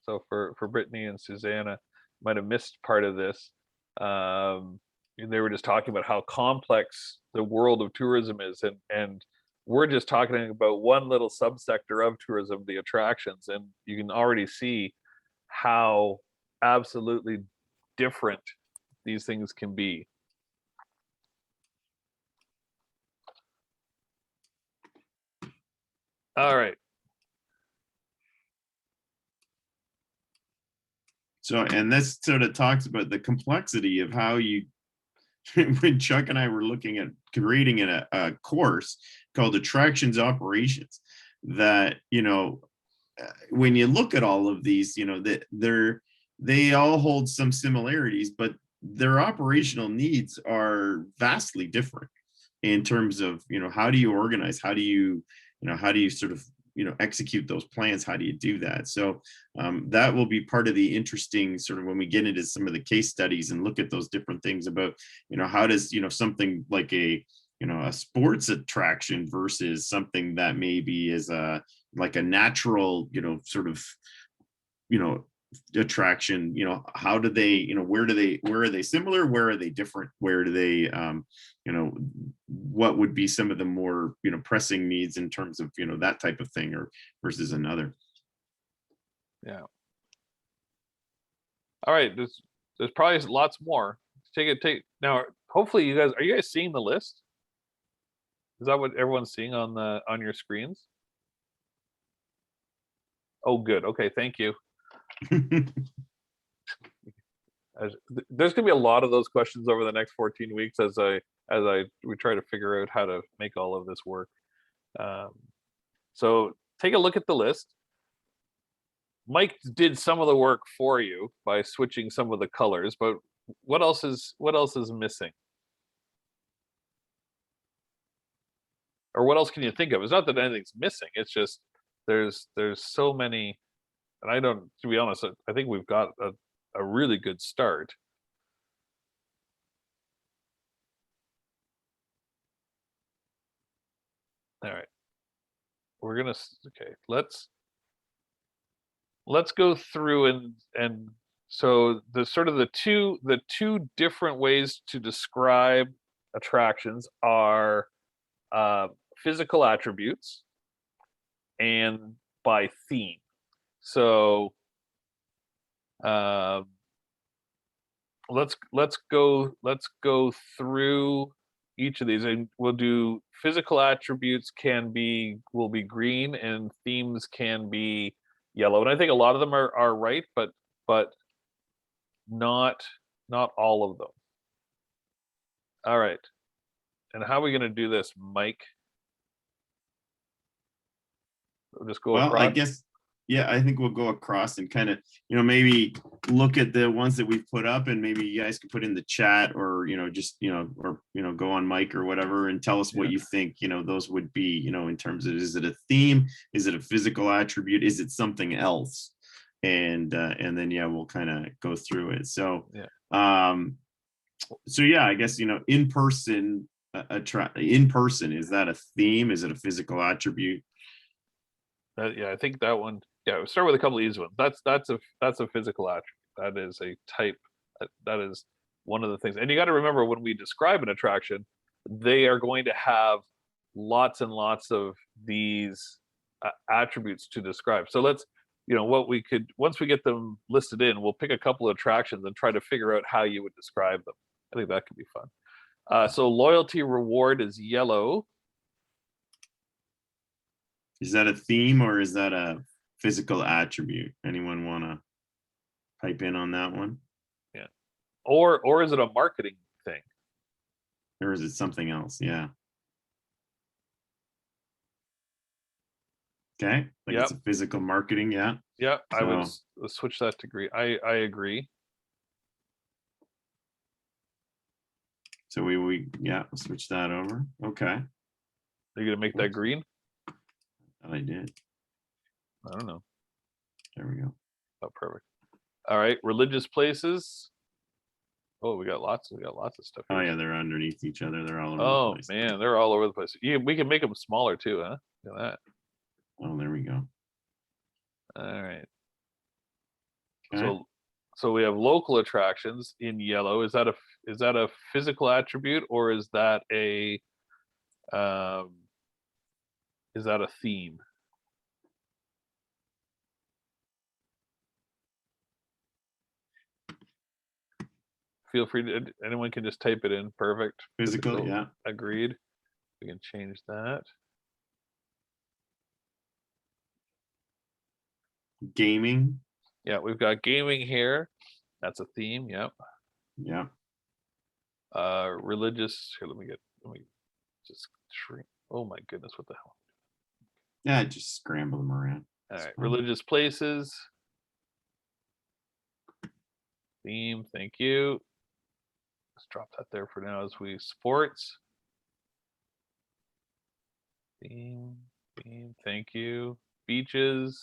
so for Brittany and Susanna might have missed part of this. They were just talking about how complex the world of tourism is, and we're just talking about one little subsector of tourism, the attractions, and you can already see how absolutely different these things can be. All right. So, and this sort of talks about the complexity of how you, when Chuck and I were looking at creating a course called Attractions Operations, that, when you look at all of these, that they all hold some similarities, but their operational needs are vastly different in terms of, how do you organize? How do you sort of, execute those plans? How do you do that? So that will be part of the interesting sort of when we get into some of the case studies and look at those different things about, how does, something like a sports attraction versus something that maybe is like a natural, sort of, attraction, how do they, where are they similar, where are they different, where do they, what would be some of the more, pressing needs in terms of, that type of thing, or versus another. Yeah. All right, there's probably lots more. Take now. Hopefully, are you guys seeing the list? Is that what everyone's seeing on your screens? Oh, good. Okay, thank you. There's gonna be a lot of those questions over the next 14 weeks as we try to figure out how to make all of this work. So take a look at the list. Mike did some of the work for you by switching some of the colors, but what else is missing? Or what else can you think of? It's not that anything's missing, it's just there's so many, and to be honest, I think we've got a really good start. All right, okay, let's go through and so the two different ways to describe attractions are physical attributes and by theme. So let's go through each of these, and we'll do physical attributes will be green, and themes can be yellow. And I think a lot of them are right, but not all of them. All right. And how are we going to do this, Mike? We'll just go across. I guess, yeah, I think we'll go across and kind of, maybe look at the ones that we've put up, and maybe you guys can put in the chat, or, just, or, go on mic or whatever and tell us what you think, those would be, in terms of, is it a theme? Is it a physical attribute? Is it something else? And then, yeah, we'll kind of go through it. So, so yeah, I guess, in person, is that a theme? Is it a physical attribute? Yeah, I think that one. Yeah, we'll start with a couple of easy ones. That's a physical attribute. That is a type. That is one of the things. And you got to remember, when we describe an attraction, they are going to have lots and lots of these attributes to describe. So let's, what we could, once we get them listed in, we'll pick a couple of attractions and try to figure out how you would describe them. I think that could be fun. So loyalty reward is yellow. Is that a theme, or is that a physical attribute? Anyone want to pipe in on that one? Yeah. Or is it a marketing thing? Or is it something else? Yeah. Okay. Like it's a physical marketing. Yeah. Yeah. So, I would switch that to green. I agree. So we'll switch that over. Okay. Are you gonna make that green? I did. I don't know. There we go. Oh, perfect. All right, religious places. Oh, we got lots of stuff here. Oh yeah, they're underneath each other. They're all over the place. Oh man, they're all over the place. Yeah, we can make them smaller too, huh? Look at that. Oh, there we go. All right. Okay. So we have local attractions in yellow. Is that a physical attribute, or is that a is that a theme? Feel free to, anyone can just type it in. Perfect. Physical, yeah. Agreed. We can change that. Gaming, Yeah, we've got gaming here. That's a theme. Yep. yeah. Religious. Here, let me just shrink. Oh my goodness, what the hell? Yeah, just scramble them around. All It's right, fine. religious places. Theme, thank you. Let's drop that there for now as we sports. Theme, thank you. Beaches.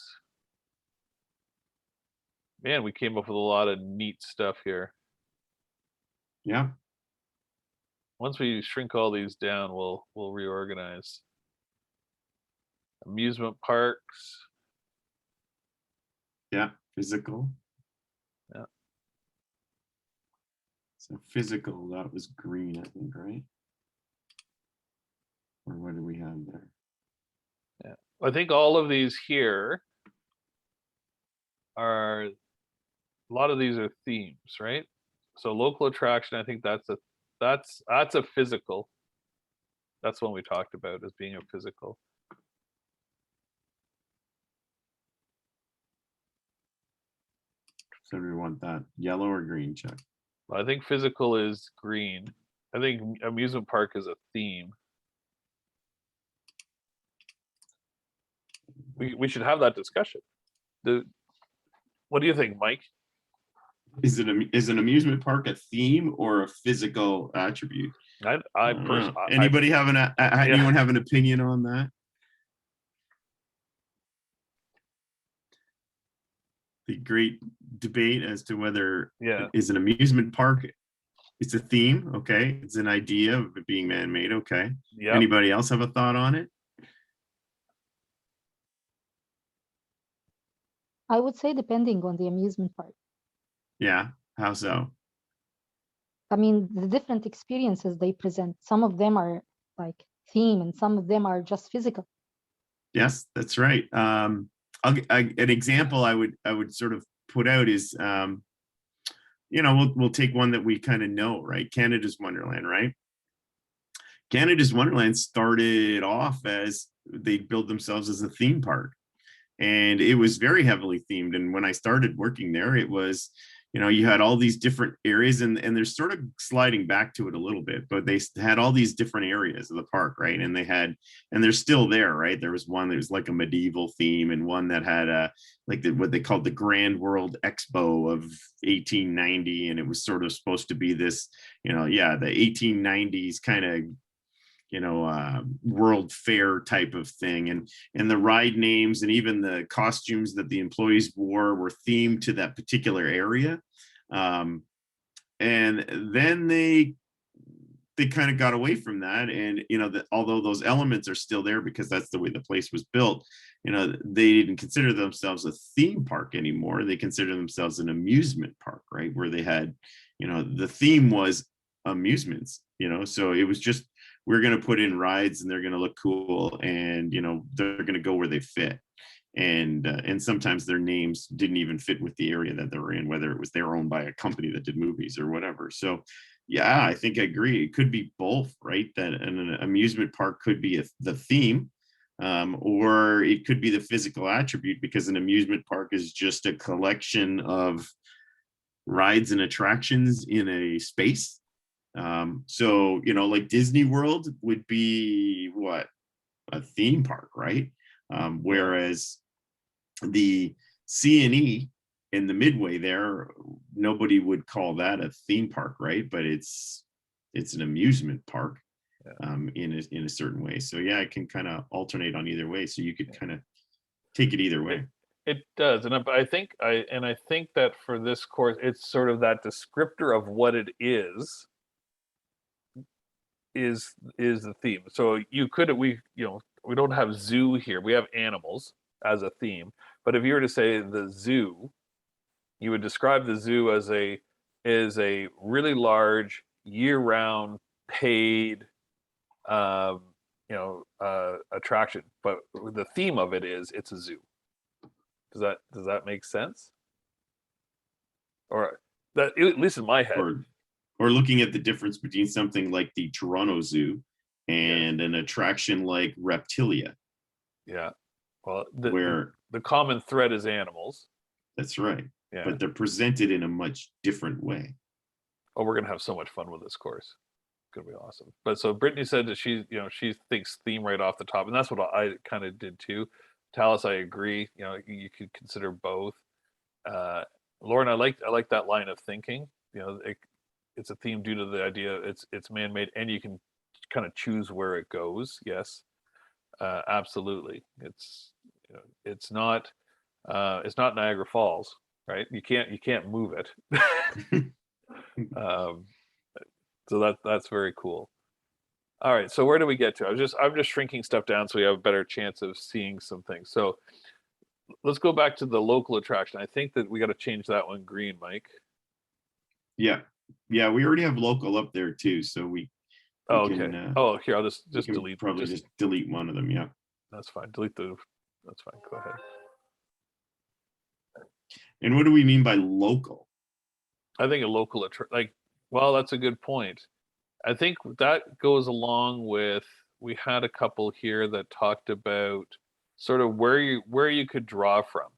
Man, we came up with a lot of neat stuff here. Yeah, Once we shrink all these down, we'll reorganize. Amusement parks. yeah, physical. Yeah. So physical, that was green, I think, right? Or what do we have there? I think all of these here are, a lot of these are themes, right? So local attraction, I think that's a physical. That's one we talked about as being a physical. So do we want that yellow or green, Chuck? I think physical is green. I think amusement park is a theme. We should have that discussion. What do you think, Mike? Is an amusement park a theme or a physical attribute? I don't know. personally, Anybody have anyone have an opinion on that? The great debate as to whether Yeah. is an amusement park. It's a theme, okay. It's an idea of it being man-made, okay. Yeah. Anybody else have a thought on it? I would say depending on the amusement park. Yeah, how so? I mean, the different experiences they present, some of them are like theme and some of them are just physical. Yes, that's right. An example I would sort of put out is, we'll take one that we kind of know, right? Canada's Wonderland, right? Canada's Wonderland started off as they built themselves as a theme park, and it was very heavily themed. And when I started working there, it was, you had all these different areas, and they're sort of sliding back to it a little bit, but they had all these different areas of the park, right? And they're still there, right? There was one that was like a medieval theme, and one that had what they called the Grand World Expo of 1890, and it was sort of supposed to be this, the 1890s kind of world fair type of thing, and the ride names and even the costumes that the employees wore were themed to that particular area. And then they kind of got away from that, and although those elements are still there because that's the way the place was built, they didn't consider themselves a theme park anymore. They consider themselves an amusement park, right? Where they had, the theme was amusements, so it was just, we're going to put in rides and they're going to look cool, and they're going to go where they fit, and sometimes their names didn't even fit with the area that they were in, whether it was they're owned by a company that did movies or whatever. So yeah, I think I agree, it could be both, right? That an amusement park could be the theme, or it could be the physical attribute, because an amusement park is just a collection of rides and attractions in a space. So, like Disney World would be what? A theme park, right? Whereas the C&E in the Midway there, nobody would call that a theme park, right? But it's an amusement park, in a certain way. So yeah, it can kind of alternate on either way. So you could kind of take it either way. It does, and I think that for this course, it's sort of that descriptor of what it is the theme. So we don't have zoo here. We have animals as a theme, but if you were to say the zoo, you would describe the zoo as a really large year-round paid attraction, but the theme of it is it's a zoo. Does that make sense? Or that, at least in my head. Or looking at the difference between something like the Toronto Zoo and an attraction like Reptilia. Yeah. Well, where the common thread is animals. That's right. Yeah. But they're presented in a much different way. Oh, we're gonna have so much fun with this course. It's gonna be awesome. But so Brittany said that she thinks theme right off the top, and that's what I kind of did too. Talis, I agree. You could consider both. Lauren, I like that line of thinking. It's a theme due to the idea it's man-made, and you can kind of choose where it goes. Yes, absolutely. It's not Niagara Falls, right? You can't move it. So that's very cool. All right, so where do we get to? I'm just shrinking stuff down so we have a better chance of seeing some things. So let's go back to the local attraction. I think that we got to change that one green, Mike. Yeah, we already have local up there too, so we okay. Here, I'll just delete. Probably just delete one of them. Yeah, that's fine. That's fine. Go ahead. And what do we mean by local? I think a local well, that's a good point. I think that goes along with, we had a couple here that talked about sort of where you could draw from.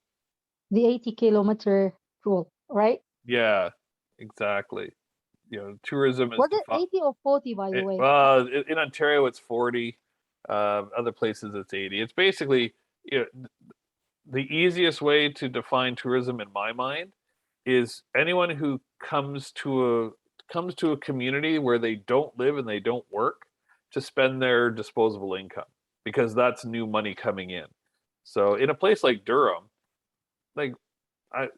The 80-kilometer rule, right? Yeah, exactly. Tourism is. Was it 80 or 40, by the way? Well, in Ontario it's 40. Other places it's 80. It's basically, the easiest way to define tourism in my mind is anyone who comes to a community where they don't live and they don't work to spend their disposable income, because that's new money coming in. So in a place like Durham, like I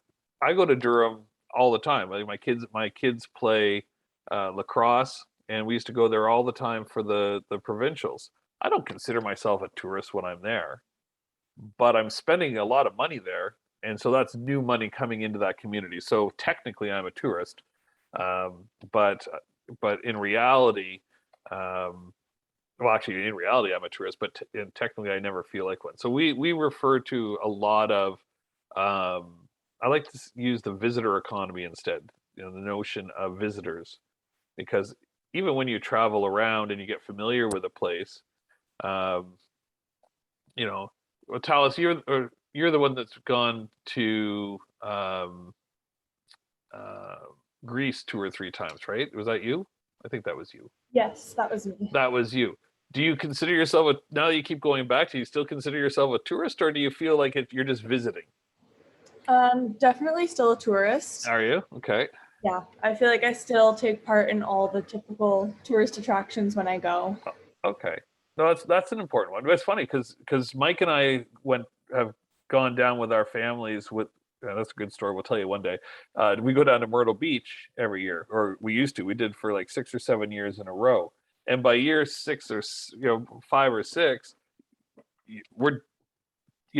go to Durham all the time. Like my kids play lacrosse, and we used to go there all the time for the provincials. I don't consider myself a tourist when I'm there, but I'm spending a lot of money there, and so that's new money coming into that community. So technically I'm a tourist, but in reality, actually in reality I'm a tourist, but technically I never feel like one. So we refer to a lot of, I like to use the visitor economy instead, the notion of visitors, because even when you travel around and you get familiar with a place, well, Talis, you're the one that's gone to Greece 2 or 3 times, right? Was that you? I think that was you. Yes, that was me. That was you. Do you consider yourself now that you keep going back, do you still consider yourself a tourist, or do you feel like you're just visiting? Definitely still a tourist. Are you? Okay. Yeah, I feel like I still take part in all the typical tourist attractions when I go. Okay. No, that's an important one. But it's funny because Mike and I have gone down with our families with. That's a good story. We'll tell you one day. We go down to Myrtle Beach every year, or we used to. We did for like 6 or 7 years in a row. And by year 6 or 5 or 6, we're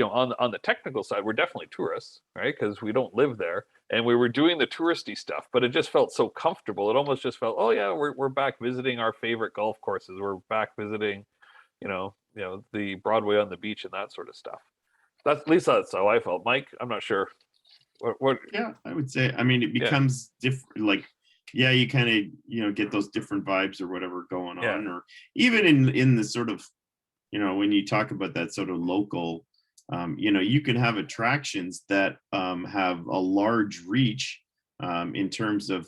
on the technical side, we're definitely tourists, right? Because we don't live there, and we were doing the touristy stuff, but it just felt so comfortable. It almost just felt, oh yeah, we're back visiting our favorite golf courses. We're back visiting, the Broadway on the beach and that sort of stuff. At least that's how I felt. Mike, I'm not sure. What? Yeah, I would say. I mean, it becomes different. Like, yeah, you kind of get those different vibes or whatever going on, or even in the sort of, when you talk about that sort of local, you can have attractions that have a large reach in terms of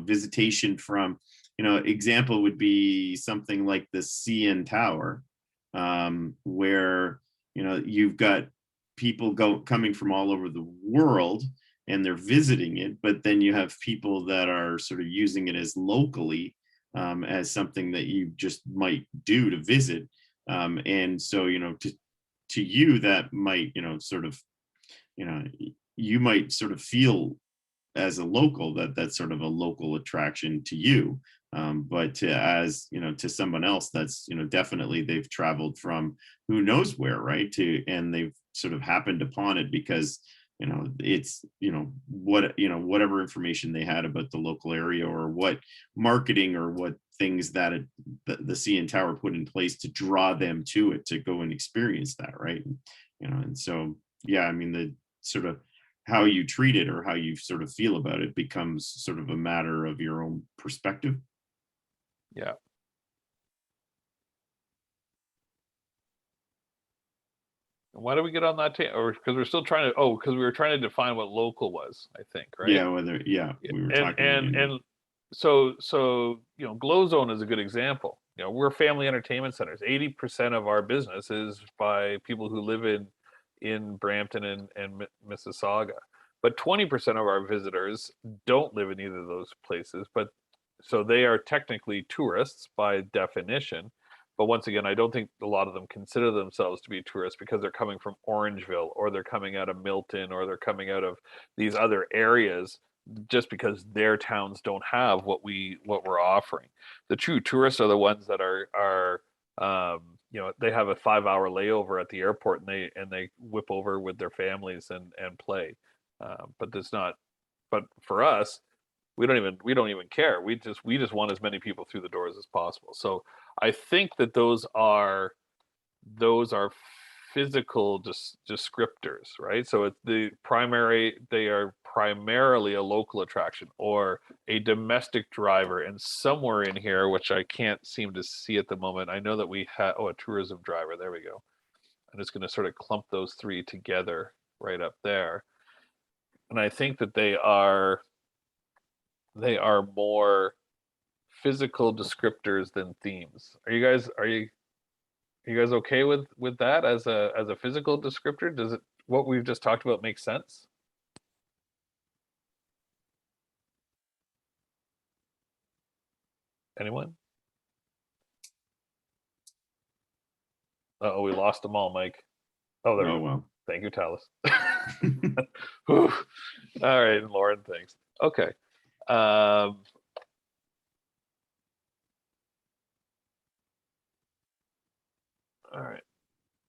visitation from, example would be something like the CN Tower, where you've got people coming from all over the world and they're visiting it, but then you have people that are sort of using it as locally as something that you just might do to visit, and so to you that might you might sort of feel as a local that's sort of a local attraction to you, but to someone else, that's definitely they've traveled from who knows where, right, and they've sort of happened upon it because it's, whatever information they had about the local area, or what marketing or what things that the CN Tower put in place to draw them to it, to go and experience that, right? And so, yeah, I mean, the sort of how you treat it or how you sort of feel about it becomes sort of a matter of your own perspective. Yeah. Why do we get on that or because we're still trying to, because we were trying to define what local was, I think, right? Yeah, we were talking. And so Glow Zone is a good example. We're family entertainment centers. 80% of our business is by people who live in Brampton and Mississauga, but 20% of our visitors don't live in either of those places. But so they are technically tourists by definition. But once again, I don't think a lot of them consider themselves to be tourists because they're coming from Orangeville, or they're coming out of Milton, or they're coming out of these other areas, just because their towns don't have what we're offering. The true tourists are the ones that are they have a 5-hour layover at the airport, and they whip over with their families and play. But for us, we don't even care. We just want as many people through the doors as possible. So I think that those are physical descriptors, right? So it's they are primarily a local attraction or a domestic driver. And somewhere in here, which I can't seem to see at the moment, I know that we have a tourism driver. There we go. I'm just going to sort of clump those three together right up there. And I think that they are more physical descriptors than themes. Are you guys okay with that as a physical descriptor? Does what we've just talked about make sense? Anyone? We lost them all, Mike. Oh, there we go. Well. Thank you, Talis. All right, Lauren, thanks. Okay. All right,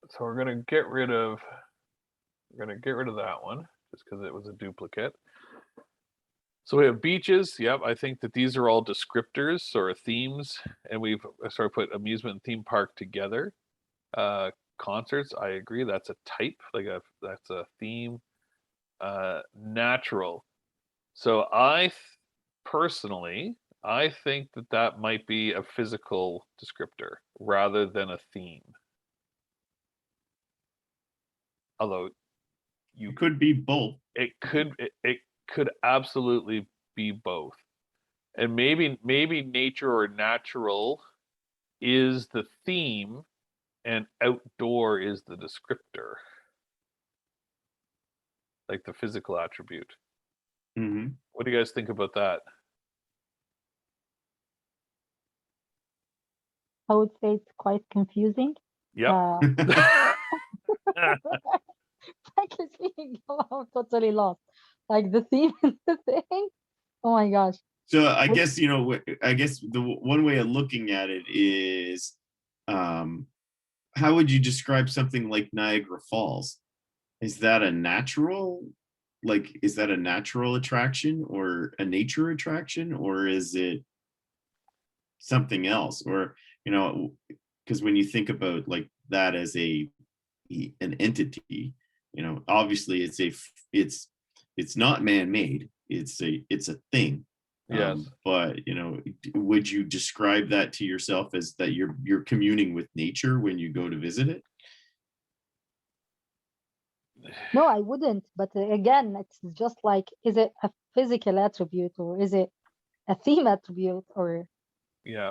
so we're gonna get rid of that one just because it was a duplicate. So we have beaches. Yep, I think that these are all descriptors or themes, and we've sort of put amusement and theme park together. Concerts, I agree, that's a type, that's a theme. Natural. So personally, I think that might be a physical descriptor rather than a theme. Although it could be both. It could absolutely be both. And maybe nature or natural is the theme and outdoor is the descriptor. Like the physical attribute. Mm-hmm. What do you guys think about that? I would say it's quite confusing. Yep. Frankly speaking, I'm totally lost. Like the theme and the thing. Oh my gosh. So I guess the one way of looking at it is, how would you describe something like Niagara Falls? Is that a natural attraction or a nature attraction, or is it something else? Or, because when you think about like that as an entity, obviously it's not man-made. It's a thing. Yes. But would you describe that to yourself as that you're communing with nature when you go to visit it? No, I wouldn't. But again, it's just like, is it a physical attribute or is it a theme attribute? Or yeah,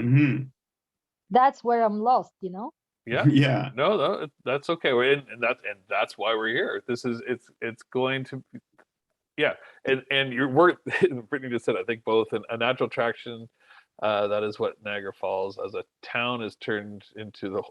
that's where I'm lost. Yeah. Yeah. No, that's okay. And that's why we're here. It's going to, yeah. And Brittany just said, I think both a natural attraction. That is what Niagara Falls as a town is turned into the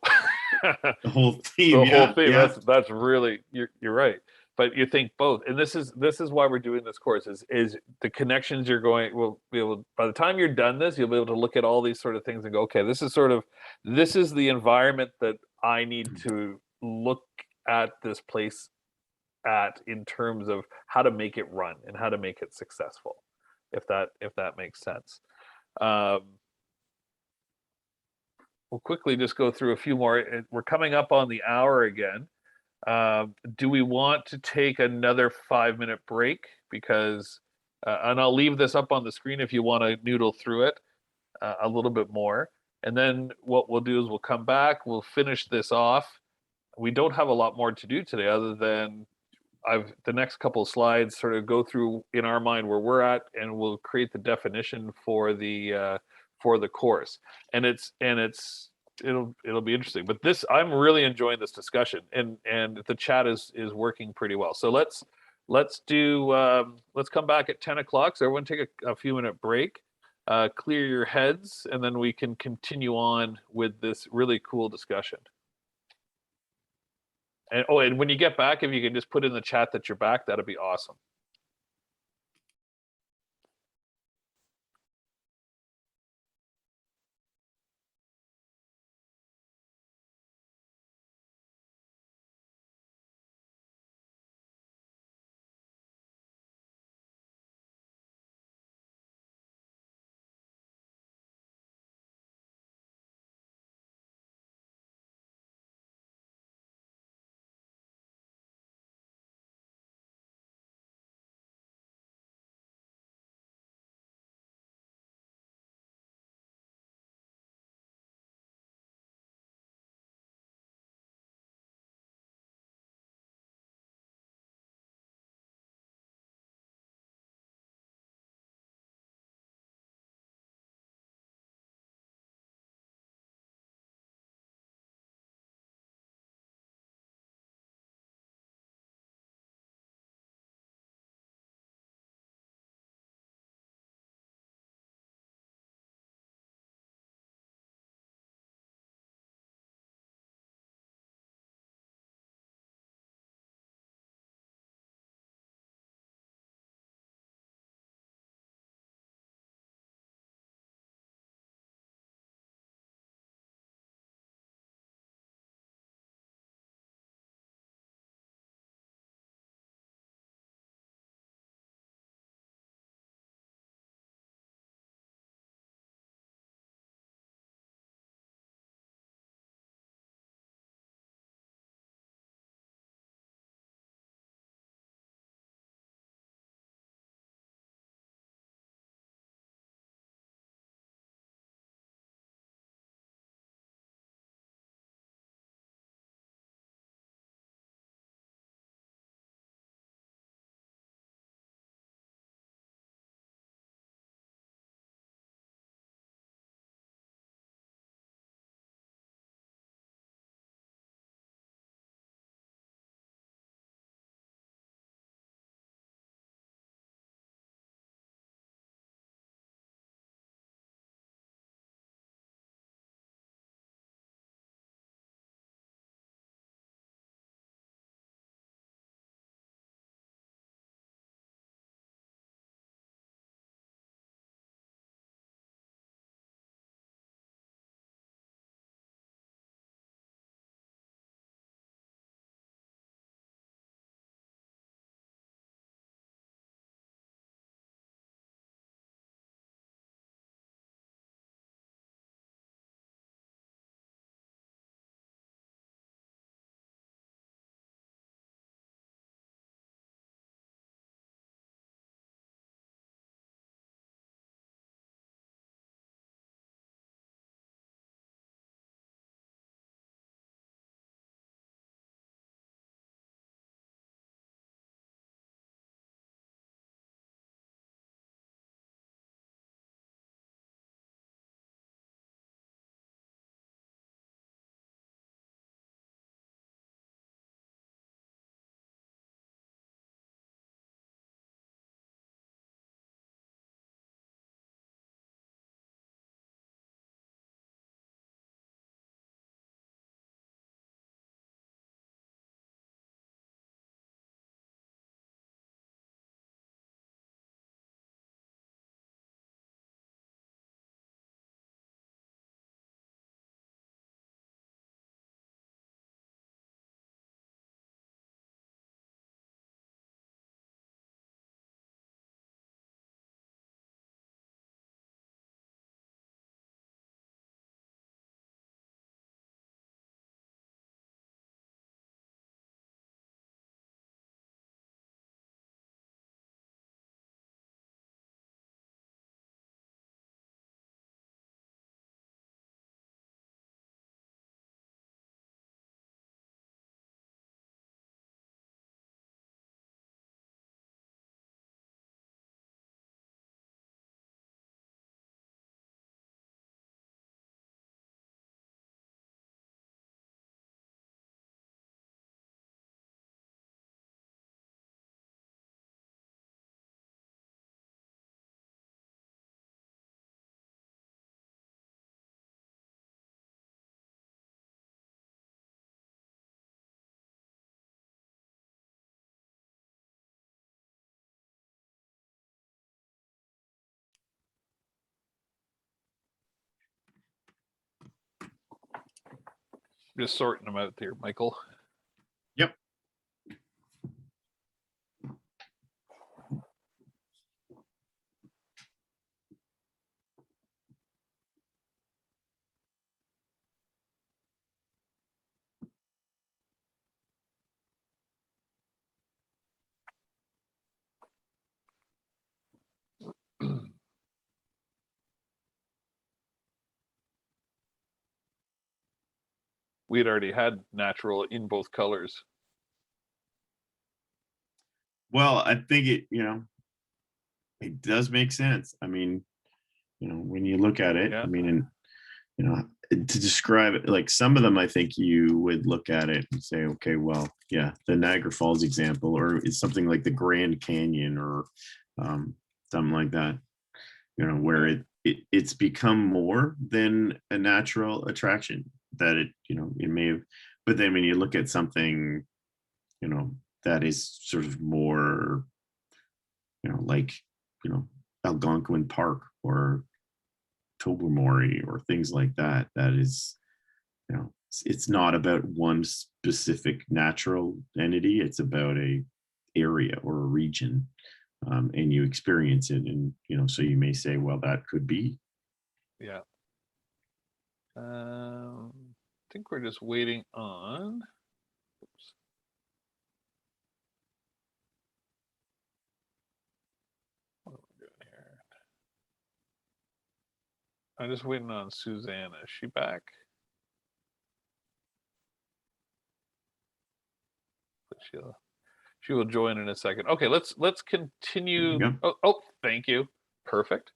whole theme. The whole theme. Yeah. That's really, you're right. But you think both, and this is why we're doing this course is the connections you're going. Will be able, by the time you're done this, you'll be able to look at all these sort of things and go, okay, this is the environment that I need to look at this place at in terms of how to make it run and how to make it successful, if that makes sense. We'll quickly just go through a few more. We're coming up on the hour again. Do we want to take another 5-minute break? Because, and I'll leave this up on the screen if you want to noodle through it a little bit more. And then what we'll do is we'll come back, we'll finish this off. We don't have a lot more to do today other than the next couple of slides sort of go through in our mind where we're at, and we'll create the definition for the course. And it'll be interesting. But I'm really enjoying this discussion, and the chat is working pretty well. So let's come back at 10 o'clock. So everyone take a few minute break, clear your heads, and then we can continue on with this really cool discussion. And when you get back, if you can just put in the chat that you're back, that'd be awesome. Just sorting them out there, Michael. Yep. We had already had natural in both colors. Well, I think it, it does make sense. I mean, when you look at it, Yeah. I mean, and to describe it, like some of them, I think you would look at it and say, okay, well, yeah, the Niagara Falls example, or it's something like the Grand Canyon, or something like that, where it's become more than a natural attraction that it may have. But then when you look at something, that is sort of more, like, Algonquin Park or Tobermory or things like that, that is, it's not about one specific natural entity, it's about a area or a region, and you experience it, and so you may say, well, that could be. Yeah. I think we're just waiting on. Oops. What are we doing here? I'm just waiting on Susanna. Is she back? But she will join in a second. Okay, let's continue. There you Oh, thank you. Perfect.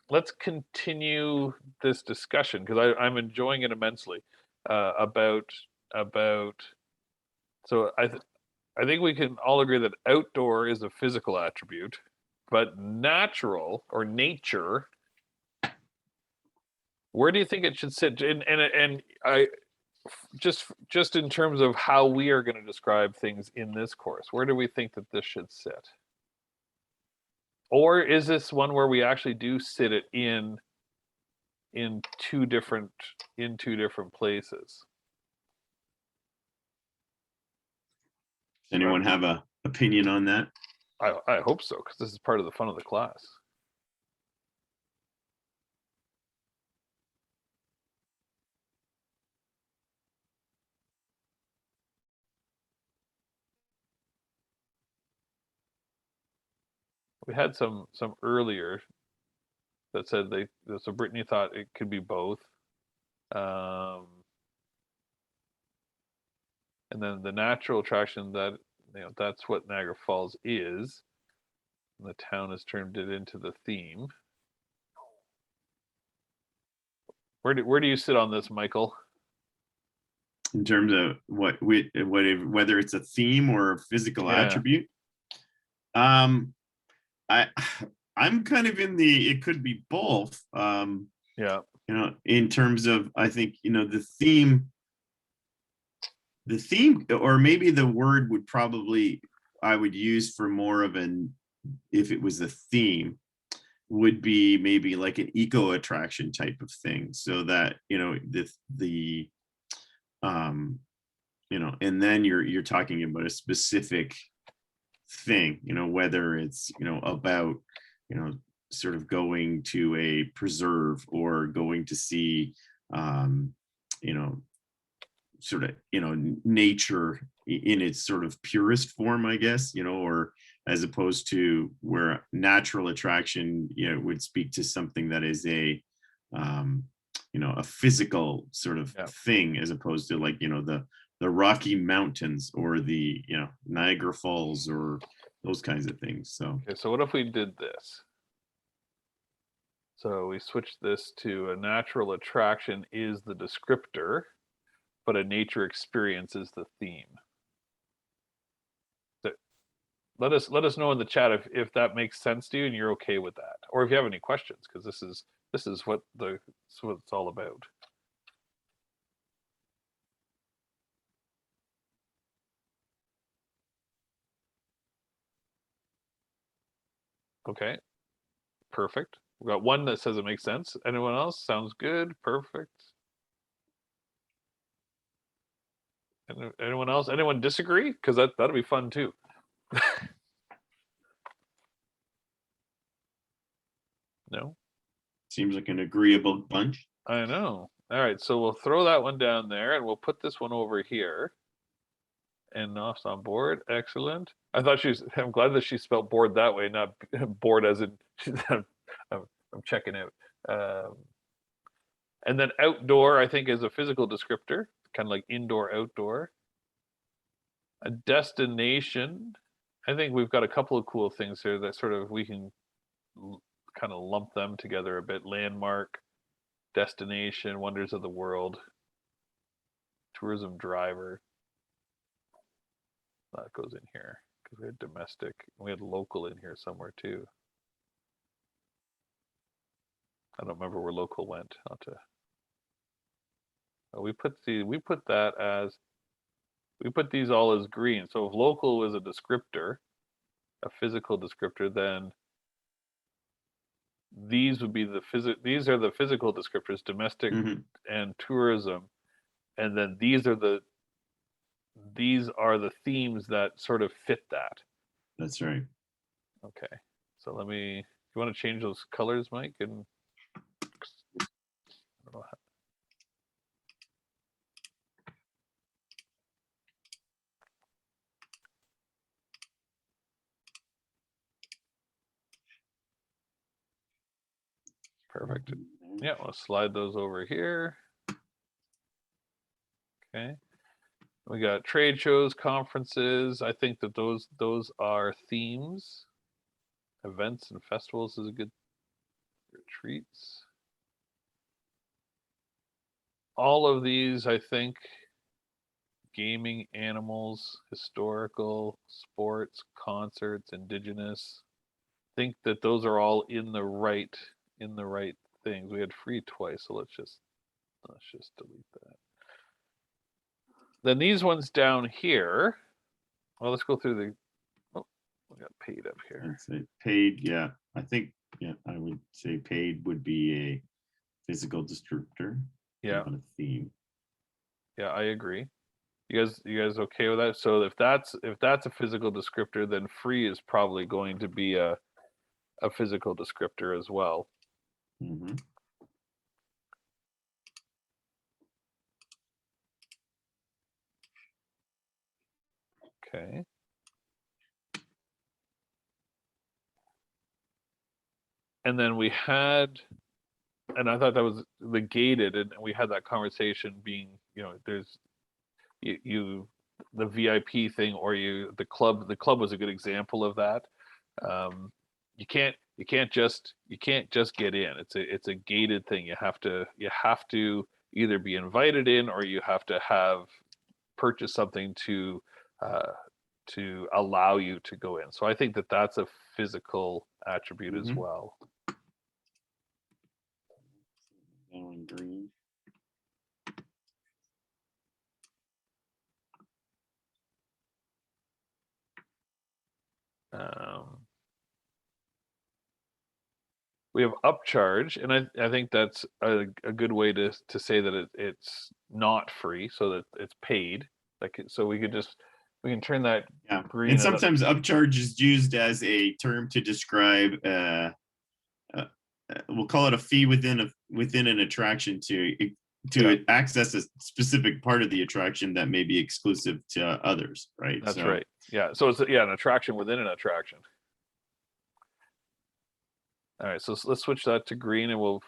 Let's continue this discussion because I'm enjoying it immensely, about. So I think we can all agree that outdoor is a physical attribute, but natural or nature, where do you think it should sit? And I just in terms of how we are going to describe things in this course, where do we think that this should sit? Or is this one where we actually do sit it in two different places? Anyone have a opinion on that? I hope so, because this is part of the fun of the class. We had some earlier that said so Brittany thought it could be both. And then the natural attraction that that's what Niagara Falls is. And the town has turned it into the theme. Where do you sit on this, Michael? In terms of whether it's a theme or a physical Yeah. attribute? I'm kind of in it could be both. Yeah. In terms of, I think, the theme, or maybe the word would probably, I would use for more of if it was a theme, would be maybe like an eco attraction type of thing. So that, and then you're talking about a specific thing, whether it's, about, sort of going to a preserve or going to see, sort of, nature in its sort of purest form, I guess, or as opposed to where natural attraction, would speak to something that is a physical sort of thing, as opposed to like, the Rocky Mountains or the, Niagara Falls or those kinds of things. So, Okay, so what if we did this? So we switched this to a natural attraction is the descriptor, but a nature experience is the theme. So let us know in the chat if that makes sense to you and you're okay with that, or if you have any questions, because this is what it's all about. Okay, perfect. We got one that says it makes sense. Anyone else? Sounds good. Perfect. Anyone else? Anyone disagree? Because that'll be fun too. No, Seems like an agreeable bunch. I know. All right, so we'll throw that one down there, and we'll put this one over here. And Knopf's on board. Excellent. I thought I'm glad that she spelled board that way, not bored as in. I'm checking out. And then outdoor, I think, is a physical descriptor, kind of like indoor, outdoor. A destination. I think we've got a couple of cool things here that sort of we can kind of lump them together a bit. Landmark, destination, wonders of the world, tourism driver. That goes in here because we had domestic. We had local in here somewhere too. I don't remember where local went. We put these all as green. So if local is a descriptor, a physical descriptor, then these would be these are the physical descriptors, domestic and tourism, and then these are the themes that sort of fit that. That's right. Okay, so you want to change those colors, Mike? And I don't know how. Perfect. Yeah, we'll slide those over here. Okay. We got trade shows, conferences. I think that those are themes. Events and festivals is a good retreats. All of these, I think, gaming, animals, historical, sports, concerts, indigenous. I think that those are all in the right things. We had free twice, so let's just delete that. Then these ones down here. Well, let's go through we got paid up here. I'd say paid, yeah. I think, yeah, I would say paid would be a physical descriptor. Yeah. Not a theme. Yeah, I agree. You guys okay with that? So if that's a physical descriptor, then free is probably going to be a physical descriptor as well. Mm-hmm. Okay. And then we had, and I thought that was the gated, and we had that conversation being, there's you the VIP thing, or the club was a good example of that. You can't just get in. It's a gated thing. You have to either be invited in, or you have to have purchased something to allow you to go in. So I think that that's a physical attribute as well. Going green. We have upcharge, and I think that's a good way to say that it's not free, so that it's paid. So we can turn that green. And sometimes upcharge is used as a term to describe we'll call it a fee within an attraction to access a specific part of the attraction that may be exclusive to others, right? That's right. Yeah. So it's an attraction within an attraction. All right. So let's switch that to green, and we'll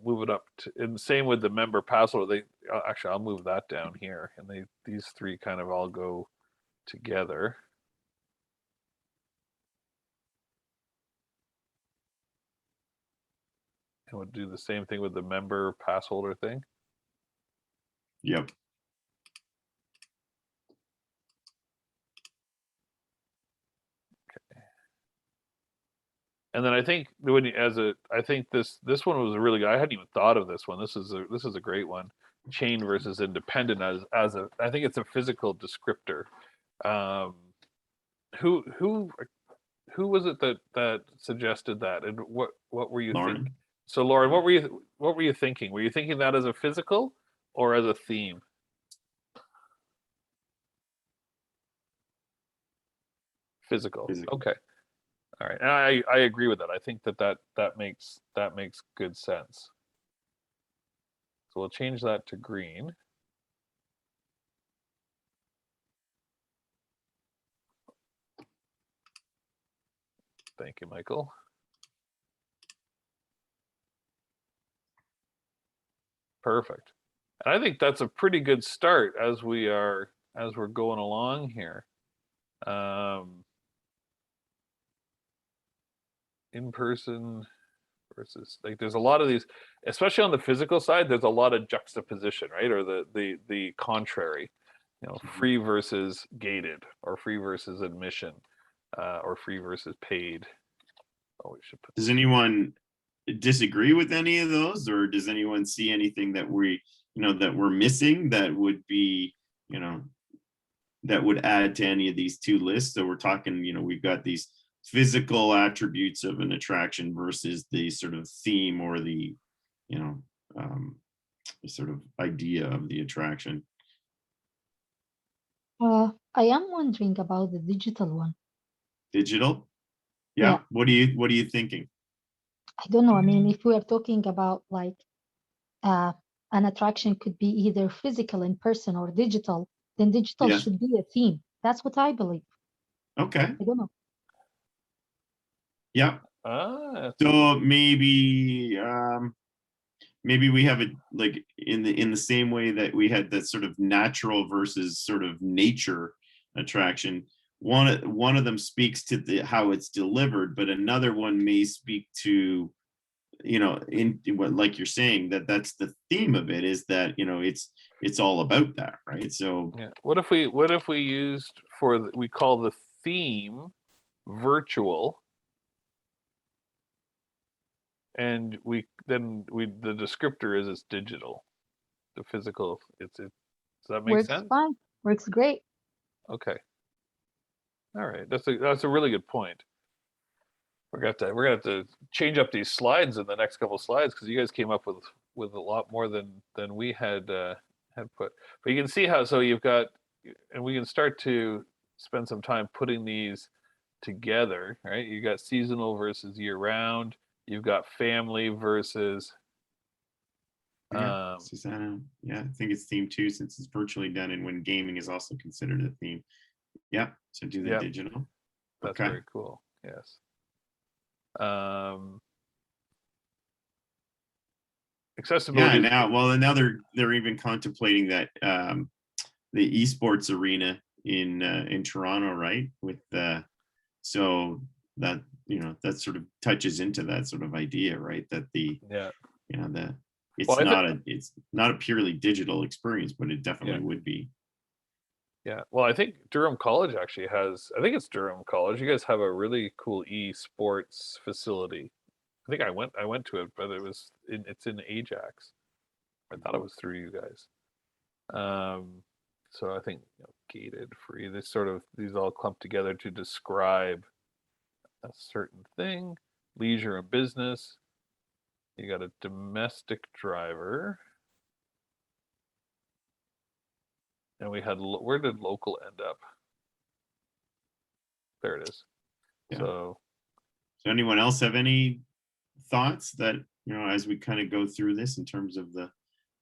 move it up and same with the member pass holder. Actually, I'll move that down here, and these three kind of all go together. And we'll do the same thing with the member pass holder thing. Yep. Okay. And then I think I think this one was really good. I hadn't even thought of this one. This is a great one. Chain versus independent as I think it's a physical descriptor. Who was it that suggested that, and what were you thinking? So Lauren, what were you thinking? Were you thinking that as a physical or as a theme? Physical. Physical. Okay. All right. And I agree with that. I think that makes good sense. So we'll change that to green. Thank you, Michael. Perfect. And I think that's a pretty good start as we're going along here. In person versus, like, there's a lot of these, especially on the physical side, there's a lot of juxtaposition, right? Or the contrary, free versus gated, or free versus admission, or free versus paid. Oh, we should put Does anyone disagree with any of those, or does anyone see anything that that we're missing that would be, that would add to any of these two lists? So we're talking, we've got these physical attributes of an attraction versus the sort of theme or the, sort of idea of the attraction. I am wondering about the digital one. Digital? Yeah. Yeah. What are you thinking? I don't know. I mean, if we are talking about like an attraction could be either physical in person or digital, then digital Yeah. should be a theme. That's what I believe. Okay. I don't know. Yeah. So maybe we have it like in the same way that we had that sort of natural versus sort of nature attraction. One of them speaks to how it's delivered, but another one may speak to, in what, like you're saying, that's the theme of it, is that it's all about that, right? So yeah. What if we used we call the theme virtual, and the descriptor is it's digital, the physical. Does that make Works sense? fine. Works great. Okay. All right. That's a really good point. We're gonna have to change up these slides in the next couple of slides, because you guys came up with a lot more than we had put. But you can see how, so you've got, and we can start to spend some time putting these together, right? You got seasonal versus year round. You've got family versus Susanna, yeah, I think it's theme 2 since it's virtually done, and when gaming is also considered a theme. Yeah, so do the digital. That's Okay. very cool. Yes. Accessibility. Yeah, now they're even contemplating that the esports arena in Toronto, right? With so that that sort of touches into that sort of idea, right? That the it's not a purely digital experience, but it definitely would be. Yeah, well, I think Durham College actually has. I think it's Durham College. You guys have a really cool esports facility. I think I went to it, but it's in Ajax. I thought it was through you guys. So I think gated, free. These all clump together to describe a certain thing. Leisure and business. You got a domestic driver. And we had, where did local end up? There it is. Yeah. So anyone else have any thoughts that, as we kind of go through this in terms of the,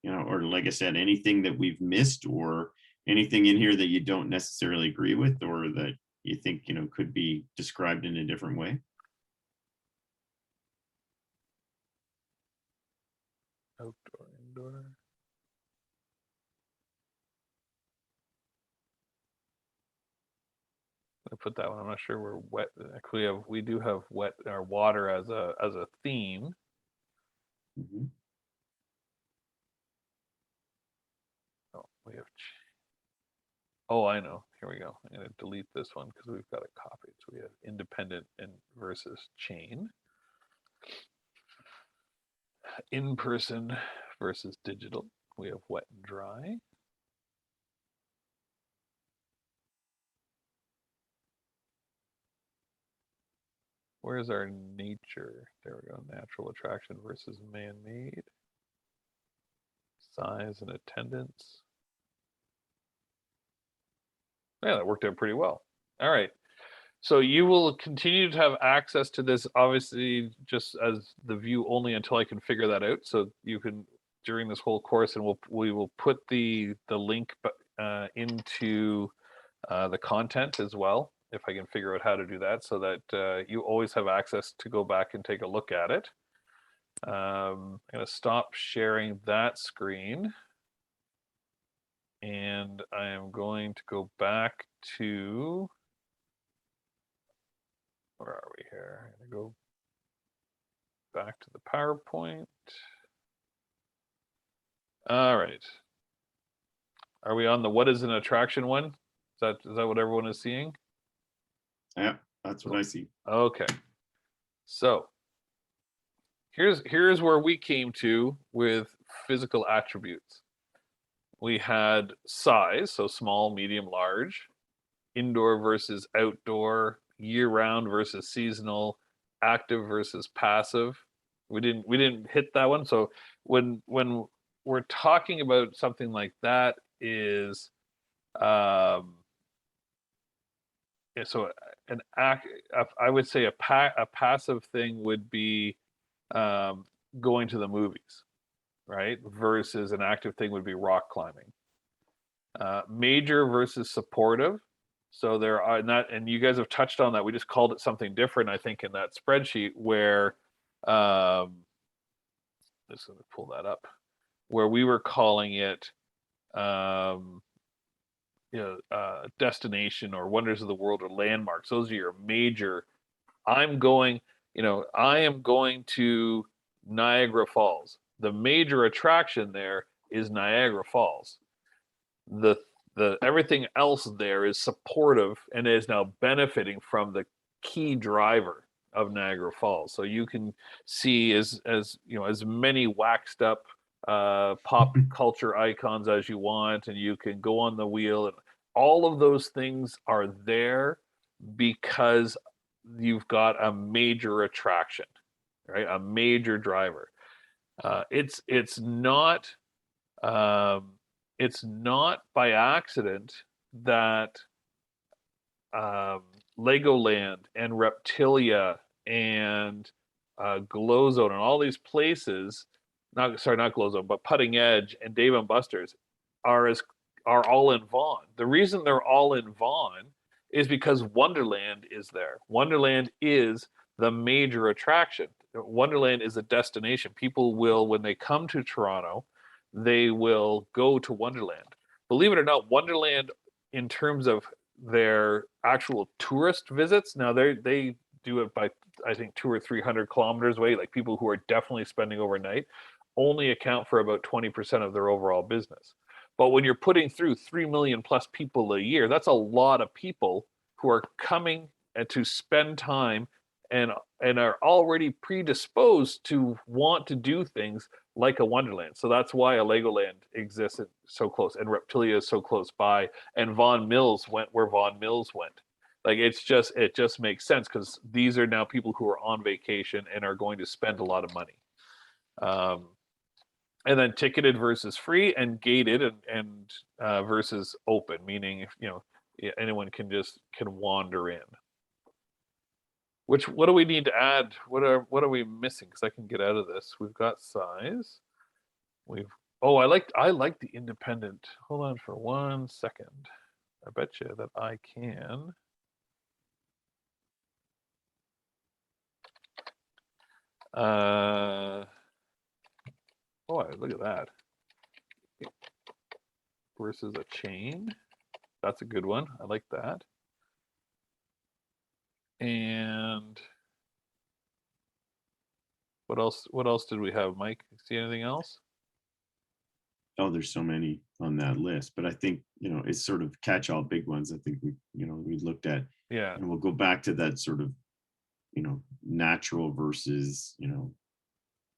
or like I said, anything that we've missed, or anything in here that you don't necessarily agree with, or that you think, could be described in a different way? Outdoor, indoor. I put that one. I'm not sure we're wet. Actually, we do have wet, or water as a theme. Mhm. Oh, we have. Oh, I know. Here we go. I'm gonna delete this one because we've got a copy. So we have independent and versus chain. In person versus digital. We have wet and dry. Where's our nature? There we go. Natural attraction versus man-made. Size and attendance. Yeah, that worked out pretty well. All right. So you will continue to have access to this, obviously, just as the view only until I can figure that out. So you can during this whole course, and we will put the link into the content as well, if I can figure out how to do that, so that you always have access to go back and take a look at it. I'm going to stop sharing that screen. And I am going to go back to, where are we here? I'm going to go back to the PowerPoint. All right. Are we on the what is an attraction one? Is that what everyone is seeing? Yeah, that's what I see. Okay. So here's where we came to with physical attributes. We had size, so small, medium, large, indoor versus outdoor, year-round versus seasonal, active versus passive. We didn't hit that one. So when we're talking about something like that is so an act, I would say a passive thing would be going to the movies, right? Versus an active thing would be rock climbing. Major versus supportive. So there are not, and you guys have touched on that. We just called it something different, I think, in that spreadsheet where, just going to pull that up, where we were calling it, destination or wonders of the world or landmarks. Those are your major. I am going to Niagara Falls. The major attraction there is Niagara Falls. The everything else there is supportive and is now benefiting from the key driver of Niagara Falls. So you can see as many waxed up pop culture icons as you want, and you can go on the wheel, and all of those things are there because you've got a major attraction, right? A major driver. It's not by accident that Legoland and Reptilia and Glow Zone and all these places, not Glow Zone, but Putting Edge and Dave and Buster's are all in Vaughan. The reason they're all in Vaughan is because Wonderland is there. Wonderland is the major attraction. Wonderland is a destination. People will, when they come to Toronto, they will go to Wonderland. Believe it or not, Wonderland, in terms of their actual tourist visits, now they do it by, I think, 200 or 300 kilometers away, like people who are definitely spending overnight, only account for about 20% of their overall business. But when you're putting through 3 million plus people a year, that's a lot of people who are coming to spend time and are already predisposed to want to do things like a Wonderland. So that's why a Legoland exists so close, and Reptilia is so close by, and Vaughan Mills went where Vaughan Mills went. Like it just makes sense because these are now people who are on vacation and are going to spend a lot of money. And then ticketed versus free, and gated and versus open, meaning if anyone can wander in. What do we need to add? What are we missing? Because I can get out of this. We've got size. I like the independent. Hold on for 1 second. I bet you that I can. Look at that. Versus a chain. That's a good one. I like that. And what else did we have, Mike? See anything else? Oh, there's so many on that list, but I think, it's sort of catch all big ones. I think we looked at, Yeah. and we'll go back to that sort of, natural versus,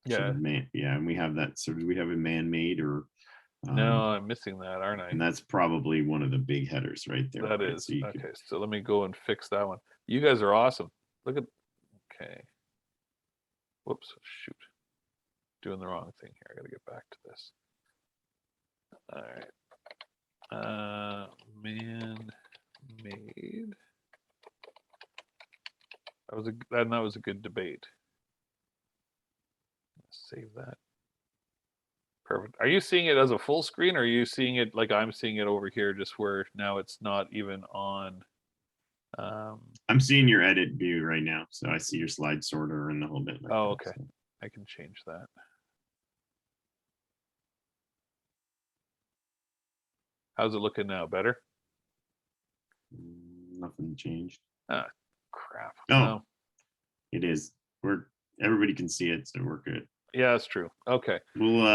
sort of man. Yeah. And we have that sort of, we have a man-made or. No, I'm missing that, aren't I? And that's probably one of the big headers right there. That right? is. So Okay, so let me go and fix that one. You guys are awesome. Look at, okay. Whoops, shoot. Doing the wrong thing here. I gotta get back to this. All right. Man-made. that was a good debate. Save that. Perfect. Are you seeing it as a full screen, or are you seeing it like I'm seeing it over here, just where now it's not even on? I'm seeing your edit view right now, so I see your slide sorter and the whole bit. Like Oh, that, okay. so. I can change that. How's it looking now? Better? Nothing changed. Crap. Oh. No. It is. Everybody can see it, so we're good. Yeah, that's true. Okay. We'll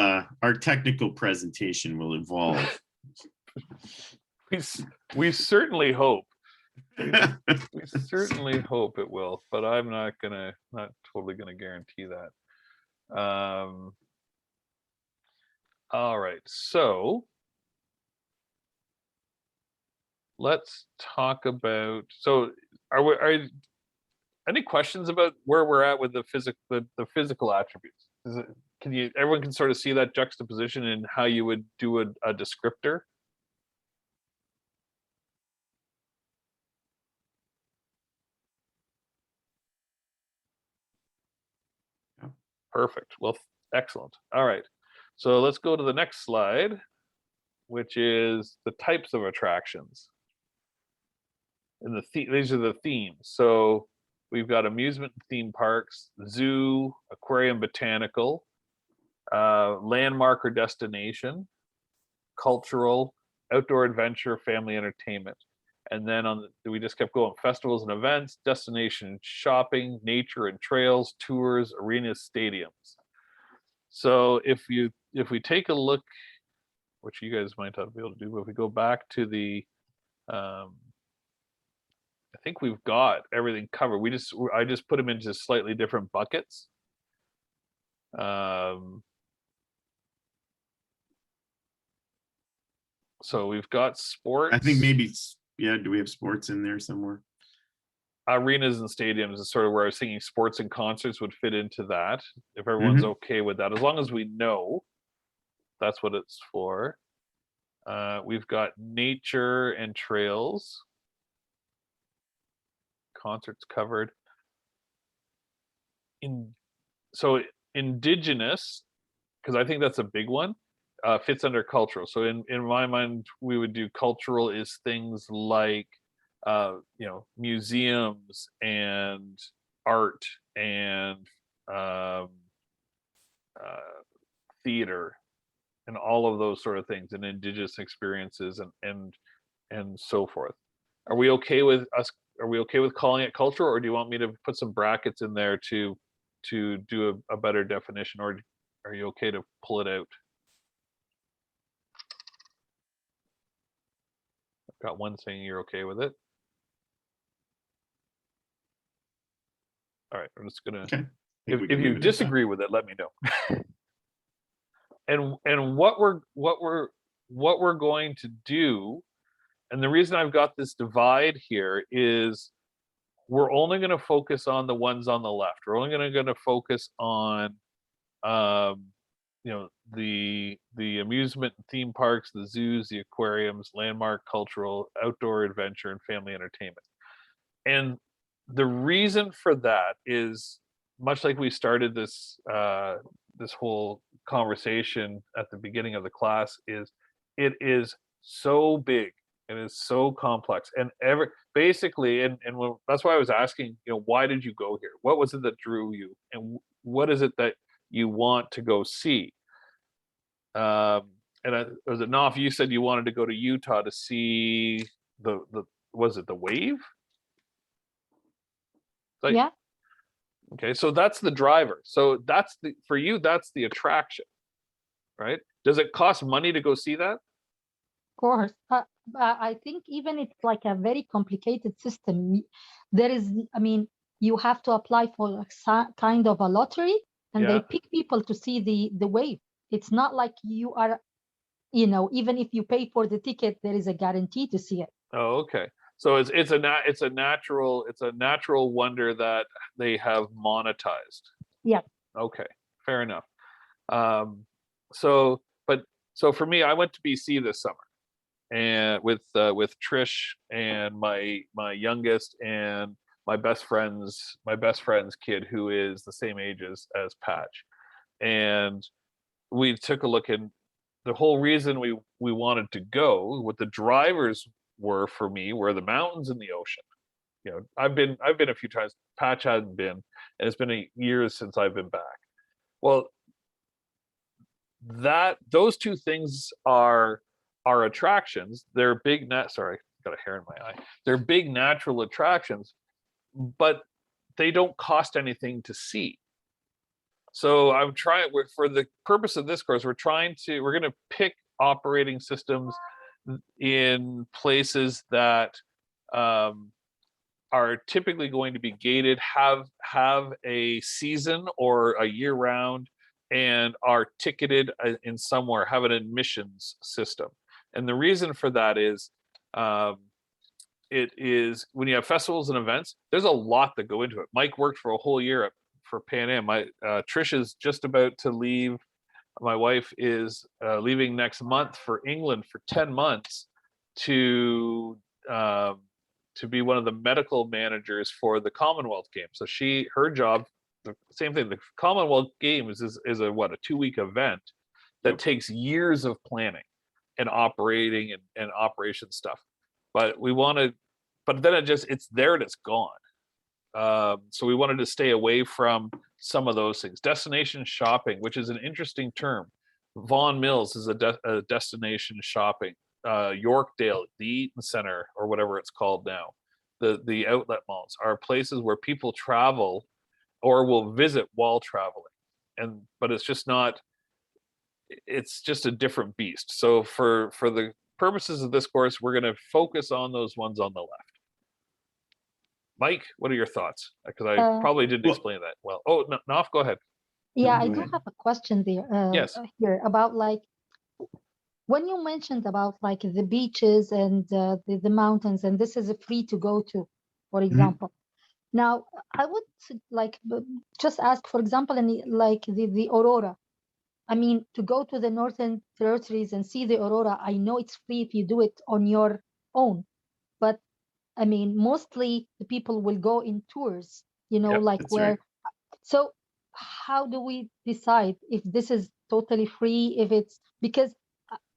our technical presentation will evolve. We certainly hope. We certainly hope it will, but I'm not totally gonna guarantee that. All right, so let's talk about. So, are any questions about where we're at with the physical attributes? Everyone can sort of see that juxtaposition and how you would do a descriptor? Yeah. Perfect. Well, excellent. All right. So let's go to the next slide, which is the types of attractions. And these are the themes. So we've got amusement theme parks, zoo, aquarium, botanical, landmark or destination, cultural, outdoor adventure, family entertainment. And then we just kept going: festivals and events, destination shopping, nature and trails, tours, arenas, stadiums. So if we take a look, which you guys might not be able to do, but if we go back to the I think we've got everything covered. I just put them into slightly different buckets. So we've got sports. I think maybe, yeah, do we have sports in there somewhere? Arenas and stadiums is sort of where I was thinking sports and concerts would fit into that, if everyone's okay with that, as long as we know that's what it's for. We've got nature and trails. Concerts covered. So indigenous, because I think that's a big one, fits under cultural. So in my mind, we would do cultural is things like museums and art and theater and all of those sort of things, and indigenous experiences and so forth. Are we okay with calling it cultural, or do you want me to put some brackets in there to do a better definition, or are you okay to pull it out? I've got one saying you're okay with it. All right, I'm just gonna. Okay. If you disagree with it, let me know. and what we're going to do, and the reason I've got this divide here is we're only going to focus on the ones on the left. We're only going to focus on the amusement and theme parks, the zoos, the aquariums, landmark, cultural, outdoor adventure, and family entertainment. And the reason for that is, much like we started this whole conversation at the beginning of the class, is it is so big. It is so complex, and that's why I was asking, why did you go here? What was it that drew you, and what is it that you want to go see? Was it Naf? You said you wanted to go to Utah to see was it the wave? Yeah. Okay, so that's the driver. So for you, that's the attraction, right? Does it cost money to go see that? Of course. I think even it's like a very complicated system. You have to apply for kind of a lottery, and they pick people to see the wave. It's not like you are, even if you pay for the ticket, there is a guarantee to see it. Oh, okay. So it's a natural wonder that they have monetized. Yeah. Okay, fair enough. So for me, I went to BC this summer, and with Trish and my youngest, and my best friend's kid, who is the same age as Patch, and we took a look. And the whole reason we wanted to go, what the drivers were for me, were the mountains and the ocean. I've been a few times. Patch hadn't been, and it's been years since I've been back. Well, those two things are attractions. They're big sorry, got a hair in my eye. They're big natural attractions, but they don't cost anything to see. So I'm trying, for the purpose of this course, we're going to pick operating systems in places that are typically going to be gated, have a season or a year round, and are ticketed in somewhere, have an admissions system. And the reason for that is, it is when you have festivals and events, there's a lot that go into it. Mike worked for a whole year for Pan Am. Trish is just about to leave. My wife is leaving next month for England for 10 months to be one of the medical managers for the Commonwealth Games. So her job, the same thing. The Commonwealth Games is a 2-week event that takes years of planning and operating and operation stuff. But then it's there and it's gone. So we wanted to stay away from some of those things. Destination shopping, which is an interesting term. Vaughan Mills is a destination shopping. Yorkdale, the Eaton Center, or whatever it's called now, the outlet malls are places where people travel or will visit while traveling. But it's just not. It's just a different beast. So for the purposes of this course, we're going to focus on those ones on the left. Mike, what are your thoughts? Because I probably didn't explain that well. Oh, Naf, go ahead. Yeah, go I do ahead. have a question there. Yes. Here about when you mentioned about the beaches and the mountains, and this is free to go to, for example. Now, I would just ask, for example, in the aurora. I mean, to go to the Northern Territories and see the aurora, I know it's free if you do it on your own, but I mean, mostly the people will go in tours, Yep, like that's where. right. So how do we decide if this is totally free, because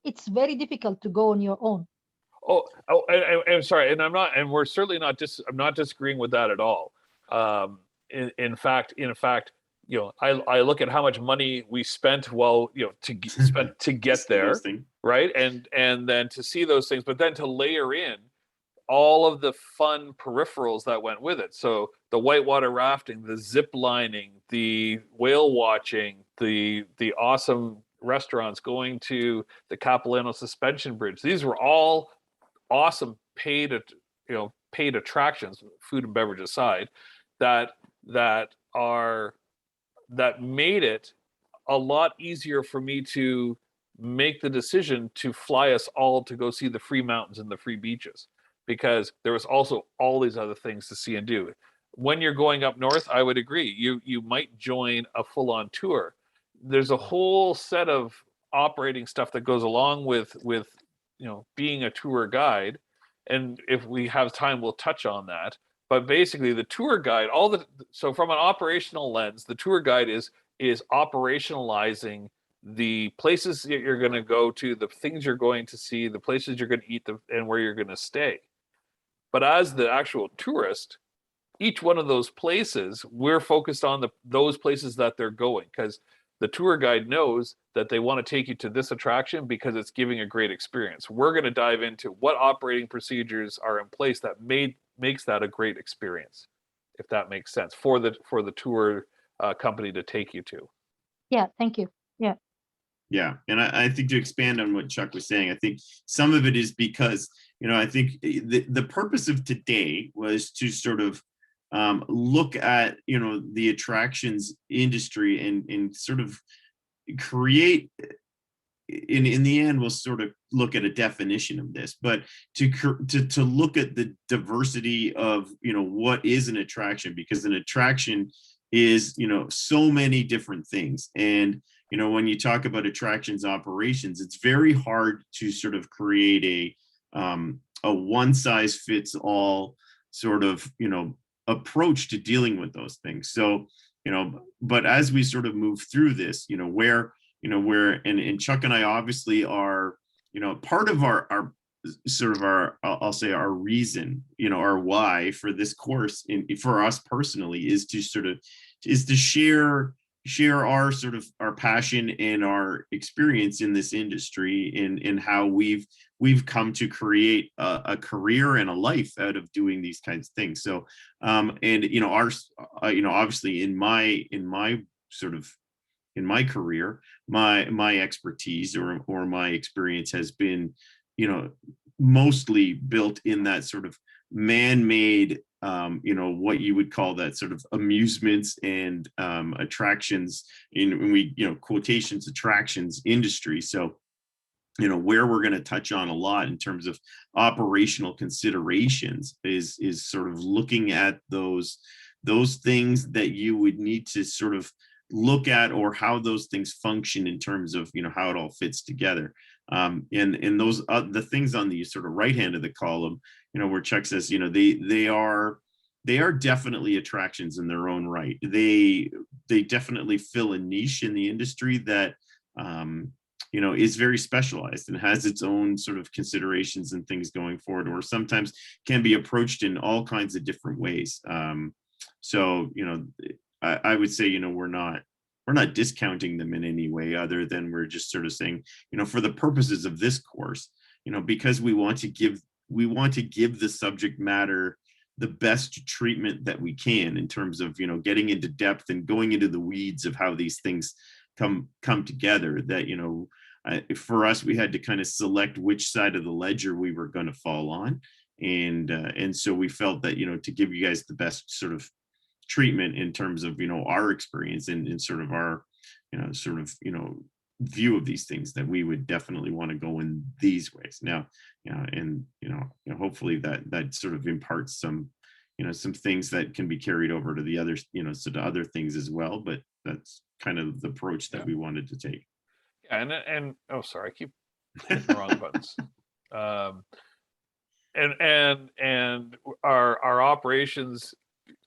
it's very difficult to go on your own? I'm sorry, and we're certainly not I'm not disagreeing with that at all. In fact, I look at how much money we spent to get there, right? And then to see those things, but then to layer in all of the fun peripherals that went with it. So the whitewater rafting, the zip lining, the whale watching, the awesome restaurants, going to the Capilano Suspension Bridge. These were all awesome paid attractions, food and beverage aside, that made it a lot easier for me to make the decision to fly us all to go see the free mountains and the free beaches, because there was also all these other things to see and do. When you're going up north, I would agree, you might join a full-on tour. There's a whole set of operating stuff that goes along with being a tour guide, and if we have time, we'll touch on that. But basically, the tour guide, so from an operational lens, the tour guide is operationalizing the places that you're going to go to, the things you're going to see, the places you're going to eat, and where you're going to stay. But as the actual tourist, each one of those places, we're focused on those places that they're going, because the tour guide knows that they want to take you to this attraction because it's giving a great experience. We're going to dive into what operating procedures are in place that makes that a great experience, if that makes sense, for the tour company to take you to. Yeah, thank you. Yeah, and I think, to expand on what Chuck was saying, I think some of it is because, I think the purpose of today was to sort of look at, the attractions industry and sort of create, in the end, we'll sort of look at a definition of this, but to look at the diversity of, what is an attraction, because an attraction is, so many different things. And when you talk about attractions operations, it's very hard to sort of create a one size fits all sort of, approach to dealing with those things. So, but as we sort of move through this, and Chuck and I obviously are, part of our sort of I'll say our reason, our why for this course for us personally is to share our sort of our passion and our experience in this industry in how we've come to create a career and a life out of doing these kinds of things. So obviously in my career, my expertise or my experience has been mostly built in that sort of man-made what you would call that sort of amusements and attractions quotations attractions industry. So where we're going to touch on a lot in terms of operational considerations is sort of looking at those things that you would need to sort of look at, or how those things function in terms of how it all fits together. And those the things on the sort of right hand of the column, where Chuck says they are definitely attractions in their own right. They definitely fill a niche in the industry that is very specialized and has its own sort of considerations and things going forward, or sometimes can be approached in all kinds of different ways. So I would say we're not discounting them in any way, other than we're just sort of saying, for the purposes of this course, because we want to give the subject matter the best treatment that we can in terms of getting into depth and going into the weeds of how these things come together, that for us, we had to kind of select which side of the ledger we were going to fall on, and so we felt that to give you guys the best sort of treatment in terms of our experience and sort of our view of these things, that we would definitely want to go in these ways now. And hopefully that sort of imparts some some things that can be carried over to the other to other things as well. But that's kind of the approach that we wanted to take. Yeah, and oh, sorry, I keep hitting the wrong buttons. And our operations,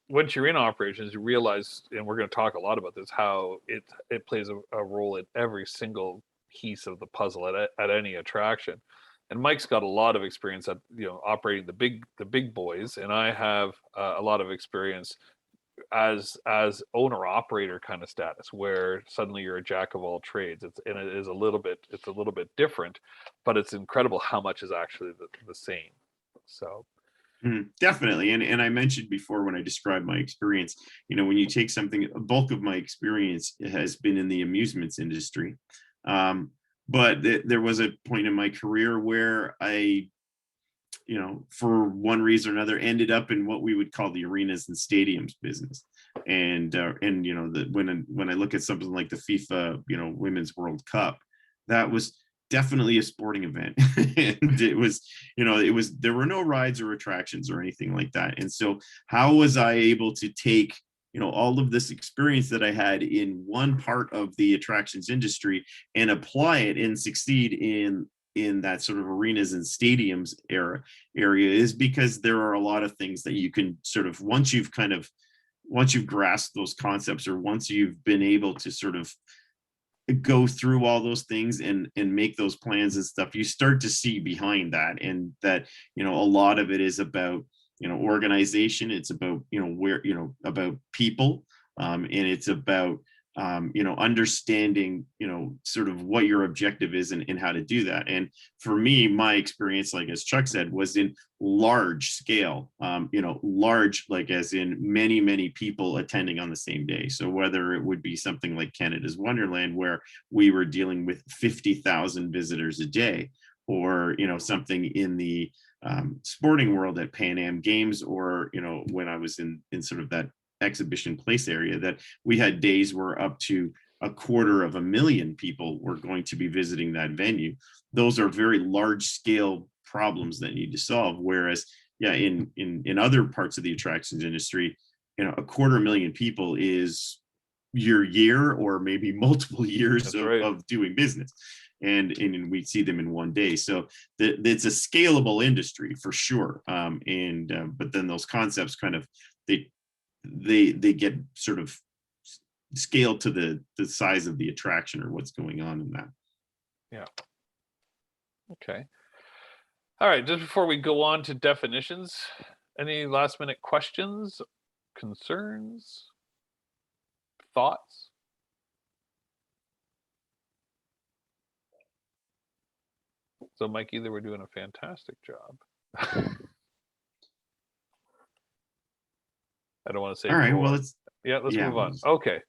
once you're in operations, you realize, and we're going to talk a lot about this, how it plays a role in every single piece of the puzzle at any attraction. And Mike's got a lot of experience at operating the big boys, and I have a lot of experience as owner operator kind of status, where suddenly you're a jack of all trades. It's a little bit different, but it's incredible how much is actually the same. So. Definitely. And I mentioned before when I described my experience, when you take something, a bulk of my experience has been in the amusements industry. But there was a point in my career where I, for one reason or another, ended up in what we would call the arenas and stadiums business. And when I look at something like the FIFA, Women's World Cup, that was definitely a sporting event. And it was there were no rides or attractions or anything like that. And so how was I able to take all of this experience that I had in one part of the attractions industry and apply it and succeed in that sort of arenas and stadiums area is because there are a lot of things that you can sort of, once you've grasped those concepts, or once you've been able to sort of go through all those things and make those plans and stuff, you start to see behind that, and that a lot of it is about organization. It's about about people, and it's about understanding sort of what your objective is and how to do that. And for me, my experience, like as Chuck said, was in large scale, large, like as in many people attending on the same day. So whether it would be something like Canada's Wonderland, where we were dealing with 50,000 visitors a day, or something in the sporting world at Pan Am Games, or when I was in sort of that exhibition place area, that we had days where up to 250,000 people were going to be visiting that venue. Those are very large scale problems that need to solve. Whereas, in other parts of the attractions industry, 250,000 people is your year, or maybe multiple years of doing business. And we see them in one day. So it's a scalable industry for sure. But then those concepts kind of, they get sort of scaled to the size of the attraction or what's going on in that. Okay. All right, just before we go on to definitions, any last minute questions, concerns, thoughts? So Mike, either we're doing a fantastic job. I don't want to say All right, well, more. let's Let's yeah, move on. let's- Okay.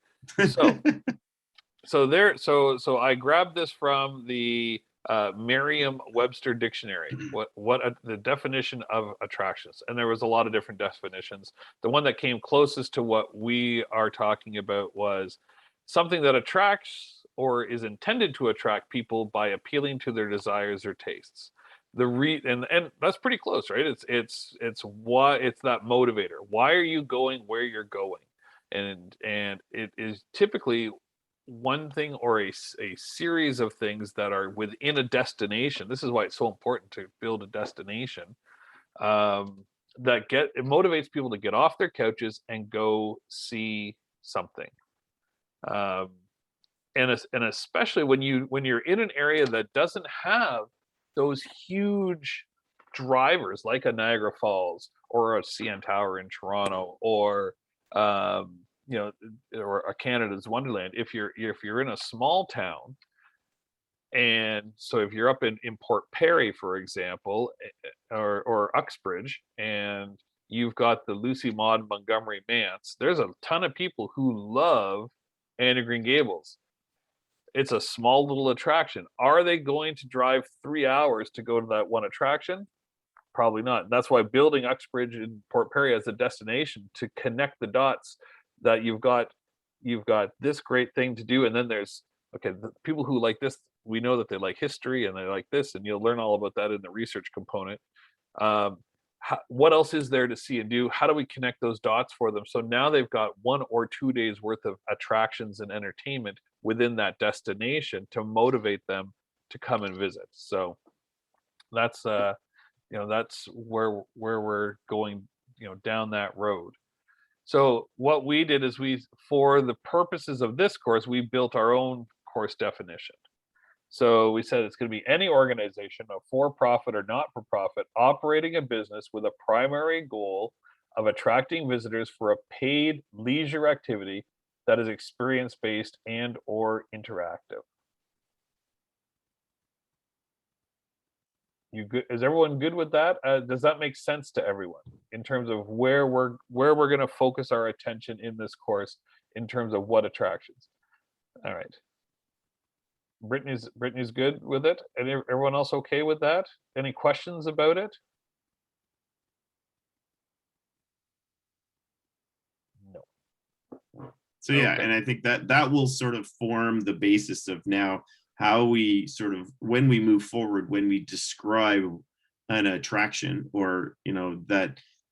So I grabbed this from the Merriam-Webster dictionary. The definition of attractions, and there was a lot of different definitions. The one that came closest to what we are talking about was something that attracts or is intended to attract people by appealing to their desires or tastes. And that's pretty close, right? It's that motivator. Why are you going where you're going? And it is typically one thing or a series of things that are within a destination. This is why it's so important to build a destination it motivates people to get off their couches and go see something. And especially when you're in an area that doesn't have those huge drivers like a Niagara Falls or a CN Tower in Toronto or or a Canada's Wonderland. If you're in a small town, and so if you're up in Port Perry, for example, or Uxbridge, and you've got the Lucy Maud Montgomery Manse, there's a ton of people who love Anne of Green Gables. It's a small little attraction. Are they going to drive 3 hours to go to that one attraction? Probably not. That's why building Uxbridge and Port Perry as a destination to connect the dots, that you've got this great thing to do, and then there's the people who like this. We know that they like history and they like this, and you'll learn all about that in the research component. What else is there to see and do? How do we connect those dots for them? So now they've got 1 or 2 days worth of attractions and entertainment within that destination to motivate them to come and visit. So that's that's where we're going, down that road. So what we did is for the purposes of this course, we built our own course definition. So we said it's going to be any organization, a for-profit or not-for-profit, operating a business with a primary goal of attracting visitors for a paid leisure activity that is experience-based and or interactive. Is everyone good with that? Does that make sense to everyone in terms of where we're going to focus our attention in this course in terms of what attractions? All right. Brittany's good with it. And everyone else okay with that? Any questions about it? No. So yeah, Okay. and I think that will sort of form the basis of now how we sort of, when we move forward, when we describe an attraction, or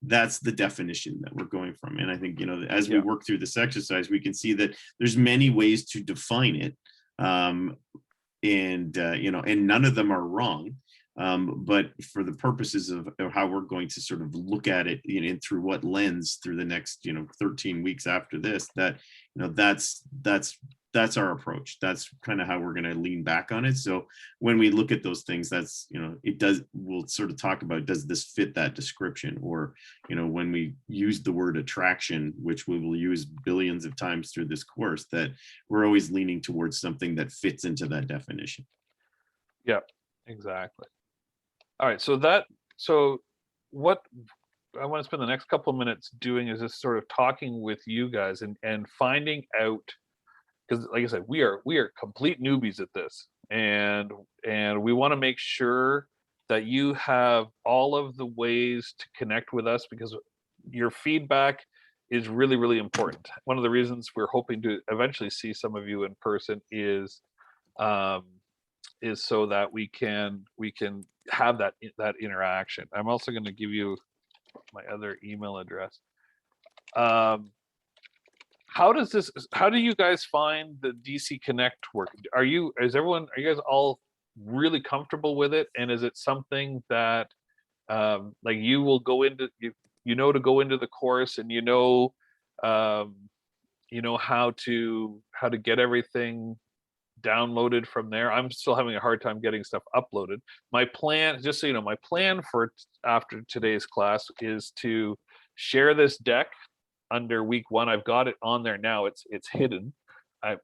that's the definition that we're going from. And I think as we work through this exercise, we can see that there's many ways to define it, and none of them are wrong. But for the purposes of how we're going to sort of look at it, and through what lens through the next 13 weeks after this, that's our approach. That's kind of how we're going to lean back on it. So when we look at those things, that's we'll sort of talk about, does this fit that description? Or when we use the word attraction, which we will use billions of times through this course, that we're always leaning towards something that fits into that definition. Yeah, exactly. All right, so what I want to spend the next couple of minutes doing is just sort of talking with you guys and finding out, because like I said, we are complete newbies at this, and we want to make sure that you have all of the ways to connect with us, because your feedback is really, really important. One of the reasons we're hoping to eventually see some of you in person is so that we can have that interaction. I'm also going to give you my other email address. How do you guys find the DC Connect work? Are you guys all really comfortable with it? And is it something that like you will go into, you know to go into the course, and you know how to get everything downloaded from there. I'm still having a hard time getting stuff uploaded. My plan, just so you know, my plan for after today's class is to share this deck under week 1. I've got it on there now. It's hidden.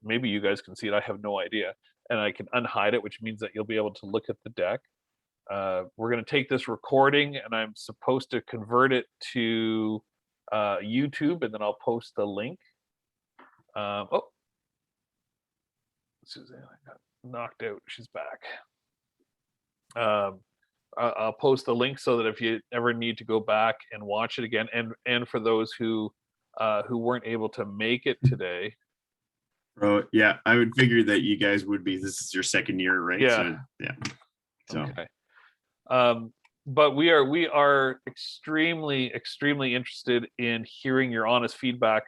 Maybe you guys can see it. I have no idea. And I can unhide it, which means that you'll be able to look at the deck. We're going to take this recording, and I'm supposed to convert it to YouTube, and then I'll post the link. Oh, Suzanne, I got knocked out. She's back. I'll post the link so that if you ever need to go back and watch it again, and for those who weren't able to make it today. Oh yeah, I would figure that you guys would be. This is your second year, right? Yeah. So, yeah. So Okay. But we are extremely interested in hearing your honest feedback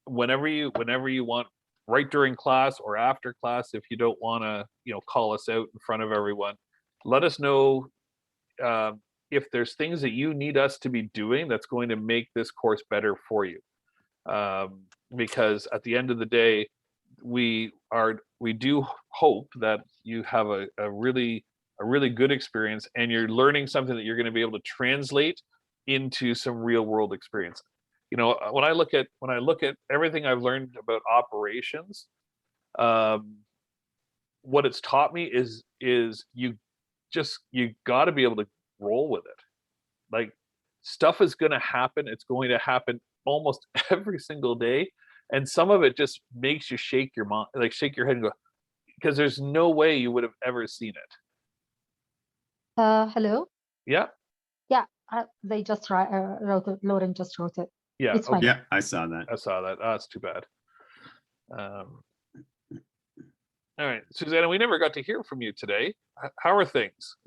whenever you want, right during class or after class. If you don't want to call us out in front of everyone, let us know if there's things that you need us to be doing that's going to make this course better for you, because at the end of the day, we do hope that you have a really good experience, and you're learning something that you're going to be able to translate into some real world experience. When I look at everything I've learned about operations, what it's taught me is you got to be able to roll with it. Like, stuff is going to happen. It's going to happen almost every single day, and some of it just makes you shake your mind, like shake your head and go, because there's no way you would have ever seen it. Hello. Yeah. Yeah, they just wrote it. Lauren just wrote it. Yeah. It's fine. yeah, I saw that. I saw that. Oh, it's too bad. All right, Susanna, we never got to hear from you today. How are things?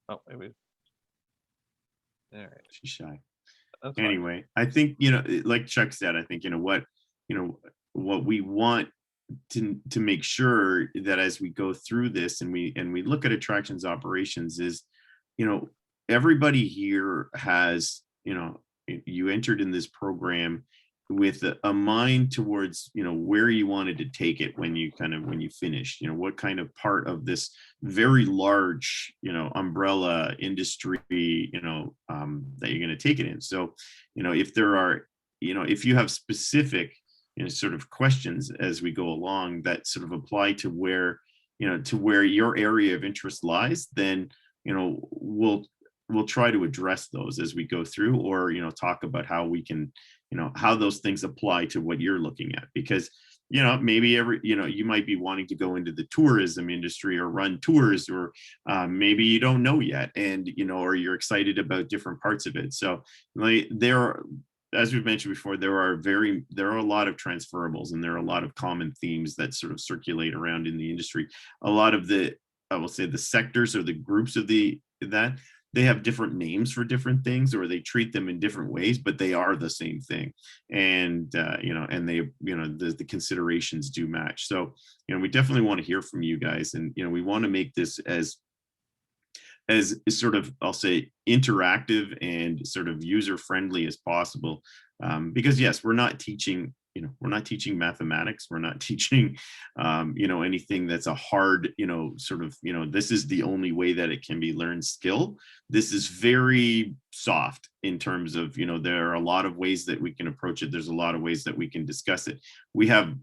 Oh, maybe. All right. She's shy. That's fine. Anyway, I think, like Chuck said, I think, what we want to make sure that as we go through this and we look at attractions operations is, everybody here has, you entered in this program with a mind towards, where you wanted to take it when you finished, what kind of part of this very large, umbrella industry, that you're going to take it in. So, if there are, if you have specific, sort of questions as we go along that sort of apply to where, to where your area of interest lies, then, we'll try to address those as we go through, or, talk about how we can, how those things apply to what you're looking at. Because, maybe you might be wanting to go into the tourism industry or run tours, or maybe you don't know yet, and, or you're excited about different parts of it. So like, as we've mentioned before, there are a lot of transferables, and there are a lot of common themes that sort of circulate around in the industry. A lot of I will say the sectors or the groups of that they have different names for different things, or they treat them in different ways, but they are the same thing. And, and they, the considerations do match. So, we definitely want to hear from you guys, and, we want to make this as sort of, I'll say, interactive and sort of user friendly as possible. Because yes, we're not teaching mathematics. We're not teaching, anything that's a hard, sort of, this is the only way that it can be learned skill. This is very soft in terms of, there are a lot of ways that we can approach it. There's a lot of ways that we can discuss it. We have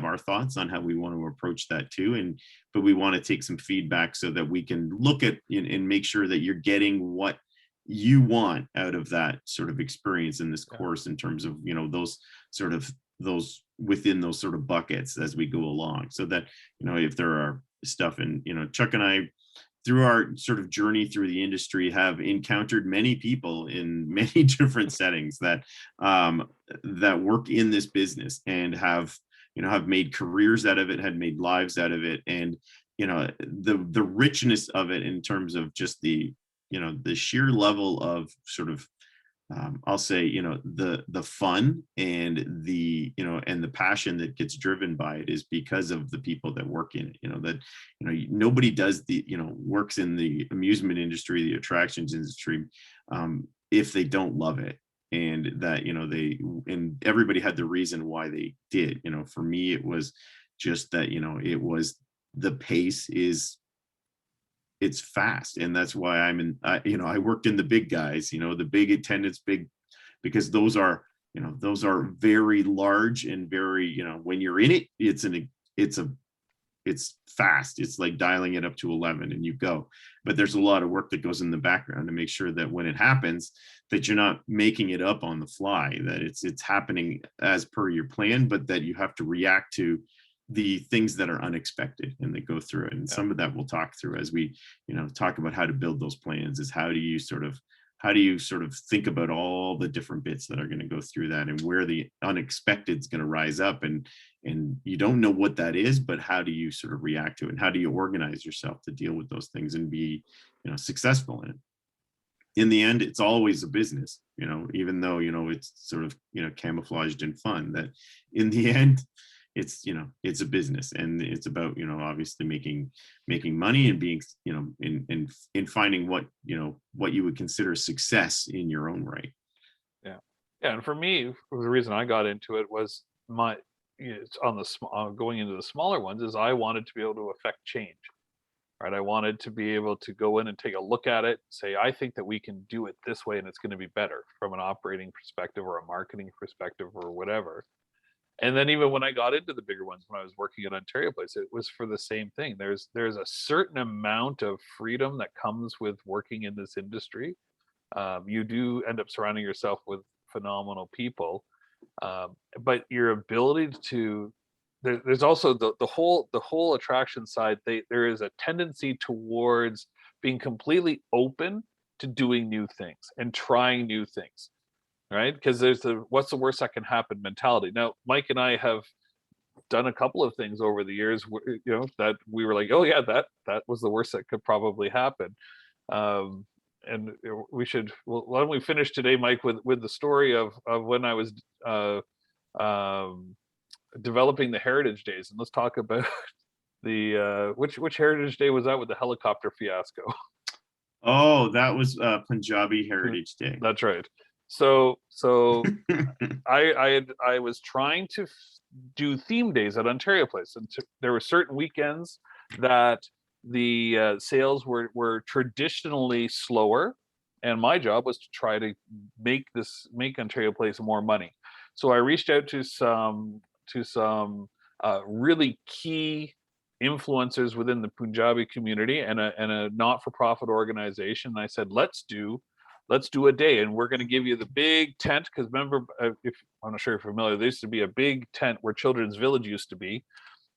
our thoughts on how we want to approach that too. But we want to take some feedback so that we can look at and make sure that you're getting what you want out of that sort of experience in this course, in terms of, those within those sort of buckets as we go along, so that, if there are stuff, and, Chuck and I, through our sort of journey through the industry, have encountered many people in many different settings that work in this business, and have made careers out of it, had made lives out of it. And, the richness of it in terms of just the sheer level of sort of I'll say, the fun and and the passion that gets driven by it is because of the people that work in it. Nobody does works in the amusement industry, the attractions industry, if they don't love it. And that, and everybody had the reason why they did. For me, it was just that, it was the pace is, it's fast, and that's why I worked in the big guys, the big attendance, because those are very large and very, when you're in it, it's fast. It's like dialing it up to 11 and you go. But there's a lot of work that goes in the background to make sure that when it happens, that you're not making it up on the fly, that it's happening as per your plan, but that you have to react to the things that are unexpected and that go through it. And some of that we'll talk through as we, talk about how to build those plans, is how do you sort of think about all the different bits that are going to go through that, and where the unexpected is going to rise up, and you don't know what that is, but how do you sort of react to it, and how do you organize yourself to deal with those things and be, successful in it. In the end, it's always a business, even though, it's sort of, camouflaged and fun, that in the end, it's a business, and it's about, obviously making money and being, in finding what you would consider success in your own right. Yeah. And for me, the reason I got into it was it's on the going into the smaller ones, is I wanted to be able to affect change, right? I wanted to be able to go in and take a look at it, say, I think that we can do it this way and it's going to be better from an operating perspective or a marketing perspective or whatever. And then even when I got into the bigger ones, when I was working at Ontario Place, it was for the same thing. There's a certain amount of freedom that comes with working in this industry. You do end up surrounding yourself with phenomenal people, but your ability to there's also the whole attraction side. There is a tendency towards being completely open to doing new things and trying new things. Right? Because there's what's the worst that can happen mentality. Now, Mike and I have done a couple of things over the years, that we were like, oh yeah, that was the worst that could probably happen. And we should, well, why don't we finish today, Mike, with the story of when I was developing the Heritage Days, and let's talk about the which Heritage Day was that with the helicopter fiasco? Oh, that was Punjabi Heritage Day. That's right. So I was trying to do theme days at Ontario Place, and there were certain weekends that the sales were traditionally slower, and my job was to try to make Ontario Place more money. So I reached out to some really key influencers within the Punjabi community and a not-for-profit organization. And I said, let's do a day, and we're going to give you the big tent, because remember, if I'm not sure if you're familiar, there used to be a big tent where Children's Village used to be,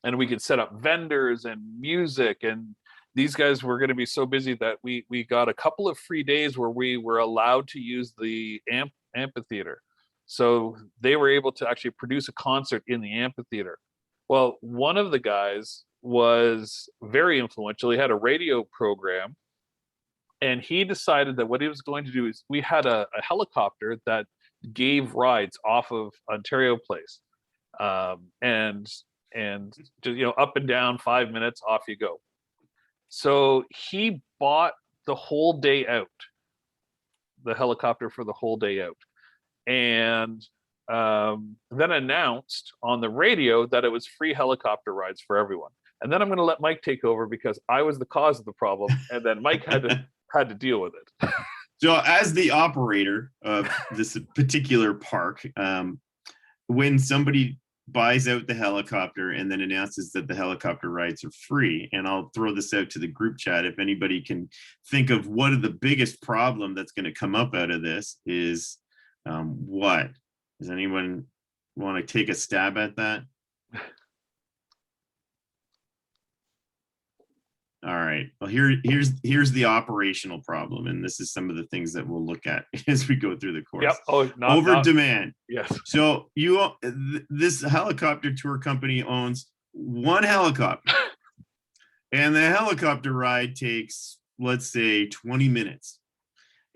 and we could set up vendors and music, and these guys were going to be so busy that we got a couple of free days where we were allowed to use the amphitheater. So they were able to actually produce a concert in the amphitheater. Well, one of the guys was very influential. He had a radio program, and he decided that what he was going to do is, we had a helicopter that gave rides off of Ontario Place, and just, up and down, 5 minutes, off you go. So he bought the whole day out, the helicopter for the whole day out, and then announced on the radio that it was free helicopter rides for everyone. And then I'm going to let Mike take over, because I was the cause of the problem, and then Mike had to deal with it. So as the operator of this particular park, when somebody buys out the helicopter and then announces that the helicopter rides are free, and I'll throw this out to the group chat, if anybody can think of what are the biggest problem that's going to come up out of this is, what? Does anyone want to take a stab at that? All right. Well, here's the operational problem, and this is some of the things that we'll look at as we go through the course. Yep. Oh, demand. Yes. So this helicopter tour company owns one helicopter, and the helicopter ride takes, let's say, 20 minutes.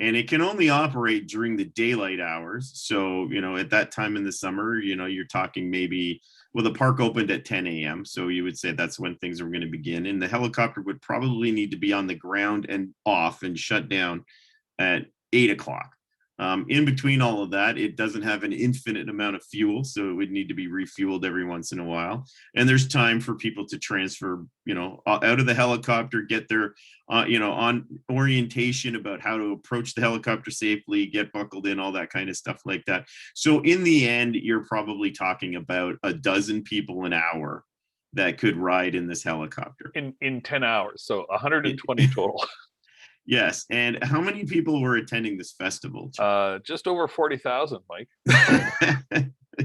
and it can only operate during the daylight hours. So, at that time in the summer, you're talking maybe, well, the park opened at 10 a.m. So you would say that's when things are going to begin. And the helicopter would probably need to be on the ground and off and shut down at 8 o'clock. In between all of that, it doesn't have an infinite amount of fuel, so it would need to be refueled every once in a while. And there's time for people to transfer, out of the helicopter, get their, on orientation about how to approach the helicopter safely, get buckled in, all that kind of stuff like that. So in the end, you're probably talking about a dozen people an hour that could ride in this helicopter. In 10 hours, so 120 total. Yes. And how many people were attending this festival? Just over 40,000, Mike.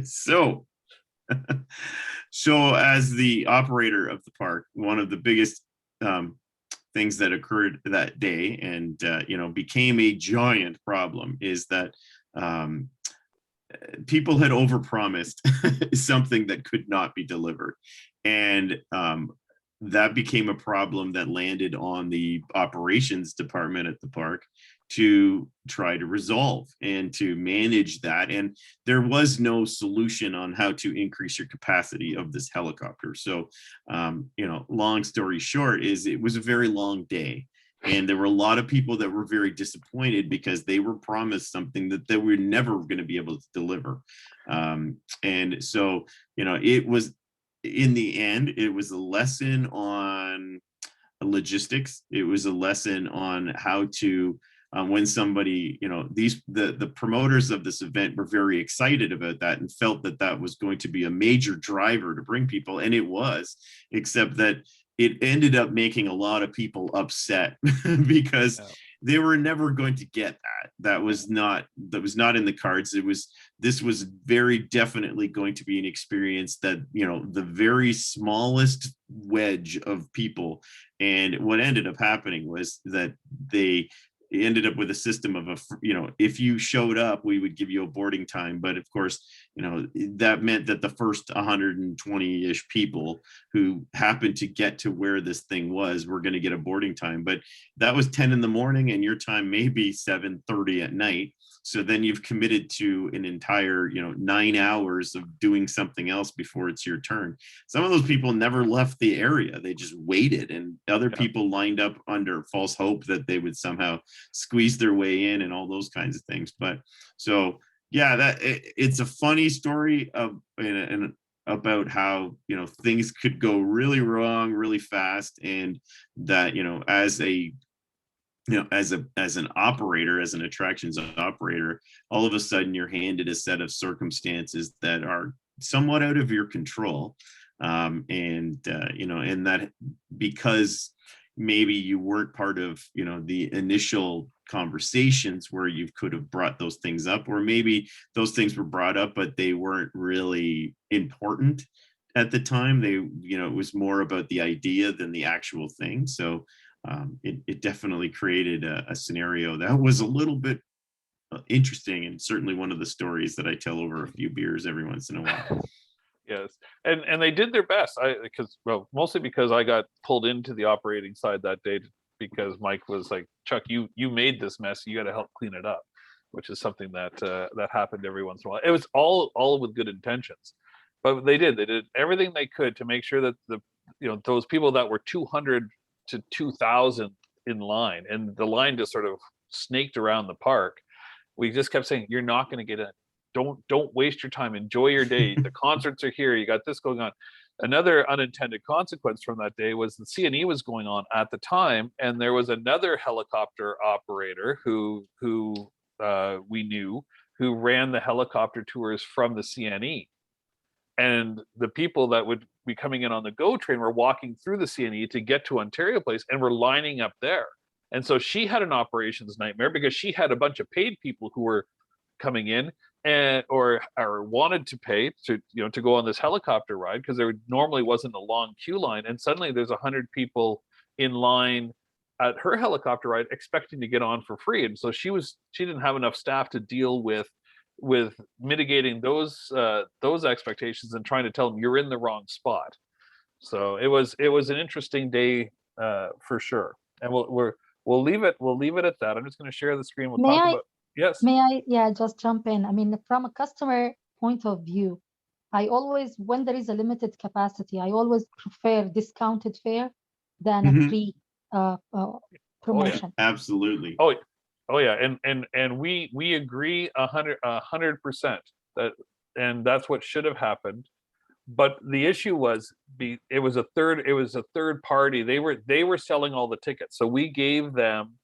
So as the operator of the park, one of the biggest things that occurred that day and became a giant problem is that people had overpromised something that could not be delivered, and that became a problem that landed on the operations department at the park to try to resolve and to manage that. And there was no solution on how to increase your capacity of this helicopter. So, long story short is it was a very long day. And there were a lot of people that were very disappointed because they were promised something that they were never going to be able to deliver. And so, it was, in the end, it was a lesson on logistics. It was a lesson on how to, when somebody, the promoters of this event were very excited about that and felt that that was going to be a major driver to bring people. And it was, except that it ended up making a lot of people upset because they were never going to get that. That was not in the cards. This was very definitely going to be an experience that, the very smallest wedge of people. And what ended up happening was that they ended up with a system of if you showed up, we would give you a boarding time. But of course, that meant that the first 120-ish people who happened to get to where this thing was were going to get a boarding time. But that was 10 in the morning, and your time may be 7:30 at night. So then you've committed to an entire, 9 hours of doing something else before it's your turn. Some of those people never left the area. They just waited, and other people lined up under false hope that they would somehow squeeze their way in and all those kinds of things. But so, it's a funny story about how, things could go really wrong really fast. And that, as an operator, as an attractions operator, all of a sudden you're handed a set of circumstances that are somewhat out of your control. And that because maybe you weren't part of, the initial conversations where you could have brought those things up, or maybe those things were brought up, but they weren't really important at the time. It was more about the idea than the actual thing. So it definitely created a scenario that was a little bit interesting, and certainly one of the stories that I tell over a few beers every once in a while. Yes, and they did their best. Mostly because I got pulled into the operating side that day because Mike was like, "Chuck, you made this mess. You got to help clean it up," which is something that happened every once in a while. It was all with good intentions, but they did everything they could to make sure that those people that were 200 to 2,000 in line, and the line just sort of snaked around the park. We just kept saying, "You're not going to get in. Don't waste your time. Enjoy your day. The concerts are here. You got this going on." Another unintended consequence from that day was the CNE was going on at the time, and there was another helicopter operator who we knew, who ran the helicopter tours from the CNE. And the people that would be coming in on the GO train were walking through the CNE to get to Ontario Place, and were lining up there. And so she had an operations nightmare because she had a bunch of paid people who were coming in and or wanted to pay to go on this helicopter ride, because there normally wasn't a long queue line, and suddenly there's 100 people in line at her helicopter ride expecting to get on for free. And so she didn't have enough staff to deal with mitigating those expectations and trying to tell them you're in the wrong spot. So it was an interesting day for sure. And we're we'll leave it at that. I'm just going to share the screen. We'll May talk I- about, yes. May I, yeah, just jump in? I mean, from a customer point of view, I always, when there is a limited capacity, I always prefer discounted fare than a Mhm. free promotion. Absolutely. Oh yeah, and we agree 100% that, and that's what should have happened. But the issue was it was a third party. They were selling all the tickets, so we gave them,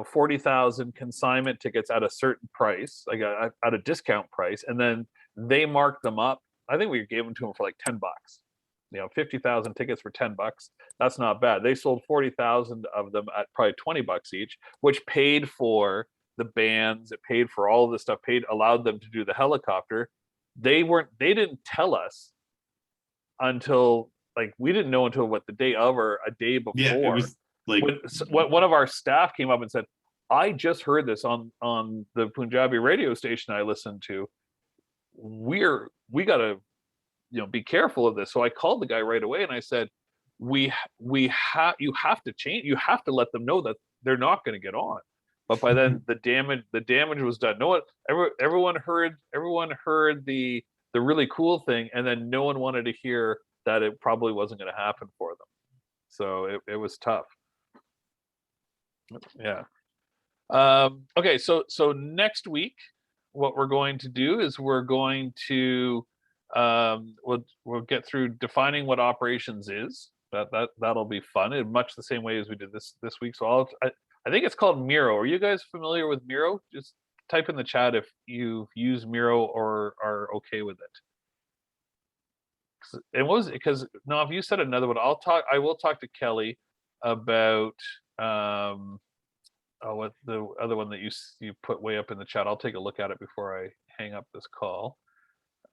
40,000 consignment tickets at a certain price, like at a discount price, and then they marked them up. I think we gave them to them for like $10. 50,000 tickets for $10. That's not bad. They sold 40,000 of them at probably $20 each, which paid for the bands. It paid for all of this stuff. Allowed them to do the helicopter. They didn't tell us until, like, we didn't know until the day of or a day before. Yeah, it was like when one of our staff came up and said, I just heard this on the Punjabi radio station I listened to. We gotta be careful of this. So I called the guy right away and I said, you have to change, you have to let them know that they're not going to get on. But by then the damage was done. Everyone heard the really cool thing, and then no one wanted to hear that it probably wasn't going to happen for them. So it was tough. Yeah. Okay, so next week, what we're going to do is we're going to we'll get through defining what operations is. That'll be fun in much the same way as we did this week. So I think it's called Miro. Are you guys familiar with Miro? Just type in the chat if you've used Miro or are okay with it. And what was it? Because no, if you said another one, I will talk to Kelly about what the other one that you put way up in the chat. I'll take a look at it before I hang up this call.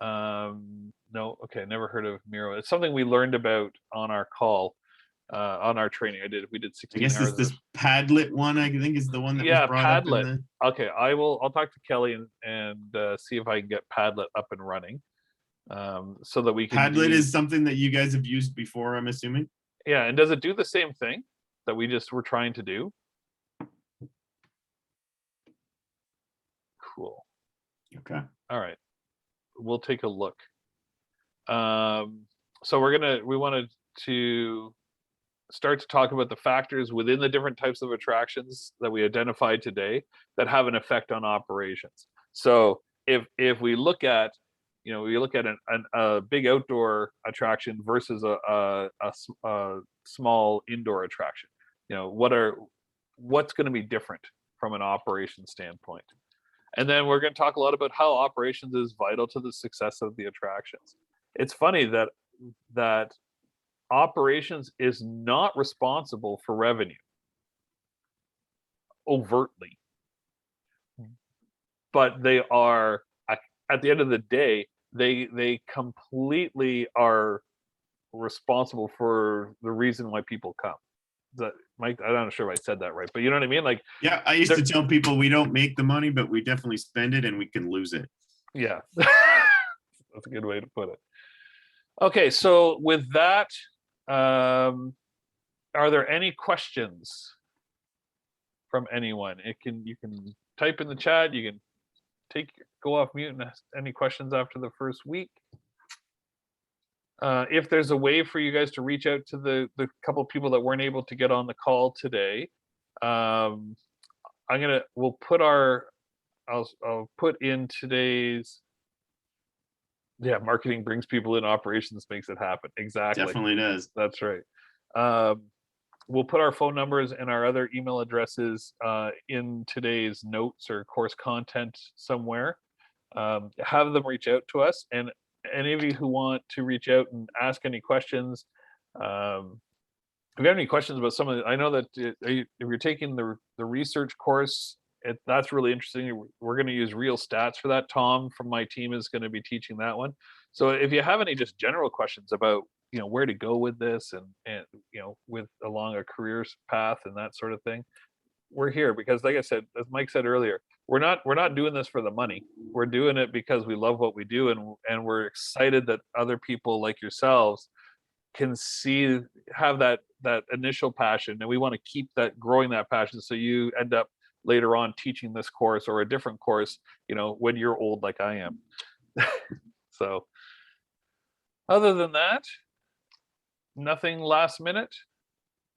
No, okay, never heard of Miro. It's something we learned about on our call, on our training. We did 16 I guess hours. it's this Padlet one, I think, is the one that Yeah, was brought up in Padlet. the... Okay, I'll talk to Kelly and see if I can get Padlet up and running, so that we can. Padlet is something that you guys have used before, I'm assuming. Yeah, and does it do the same thing that we just were trying to do? Cool. Okay. All right, we'll take a look. So we wanted to start to talk about the factors within the different types of attractions that we identified today that have an effect on operations. So if we look at, a big outdoor attraction versus a small indoor attraction, what's going to be different from an operation standpoint? And then we're going to talk a lot about how operations is vital to the success of the attractions. It's funny that operations is not responsible for revenue overtly, but they are, at the end of the day, they completely are responsible for the reason why people come. That, Mike, I'm not sure if I said that right, but you know what I mean? Like, yeah, I used to tell people we don't make the money, but we definitely spend it and we can lose it. Yeah, that's a good way to put it. Okay, so with that, are there any questions from anyone? You can type in the chat. You can go off mute and ask any questions after the first week. If there's a way for you guys to reach out to the couple of people that weren't able to get on the call today, I'll put in today's. Yeah, marketing brings people in, operations makes it happen. Exactly. Definitely does. That's right. We'll put our phone numbers and our other email addresses in today's notes or course content somewhere. Have them reach out to us, and any of you who want to reach out and ask any questions, if you have any questions about some of I know that if you're taking the research course, that's really interesting. We're going to use real stats for that. Tom from my team is going to be teaching that one. So if you have any just general questions about where to go with this and with along a careers path and that sort of thing, we're here because, like I said, as Mike said earlier, we're not doing this for the money. We're doing it because we love what we do, and we're excited that other people like yourselves can see, have that initial passion, and we want to keep that, growing that passion, so you end up later on teaching this course or a different course, you know, when you're old like I am. So other than that, nothing last minute.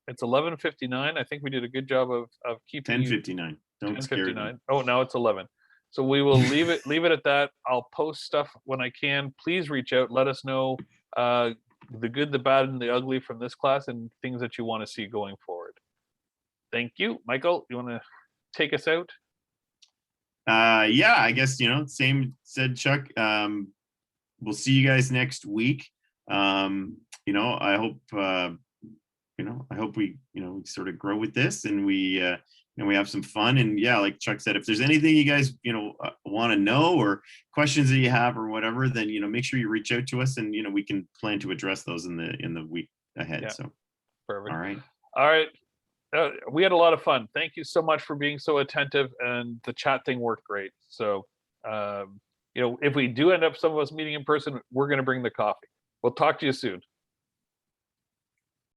It's 11:59. I think we did a good job of keeping you 10:59. Don't scare them. 10:59. Oh, now it's 11. So we will leave it at that. I'll post stuff when I can. Please reach out. Let us know the good, the bad, and the ugly from this class, and things that you want to see going forward. Thank you. Michael, you want to take us out? Yeah, I guess, you know, same said Chuck. We'll see you guys next week. You know, I hope I hope we, you know, we sort of grow with this, and we we have some fun. And yeah, like Chuck said, if there's anything you guys, you know, want to know, or questions that you have or whatever, then, you know, make sure you reach out to us, and, you know, we can plan to address those in the week ahead. Yeah. So, Perfect. all right. We had a lot of fun. Thank you so much for being so attentive, and the chat thing worked great. So, you know, if we do end up some of us meeting in person, we're going to bring the coffee. We'll talk to you soon.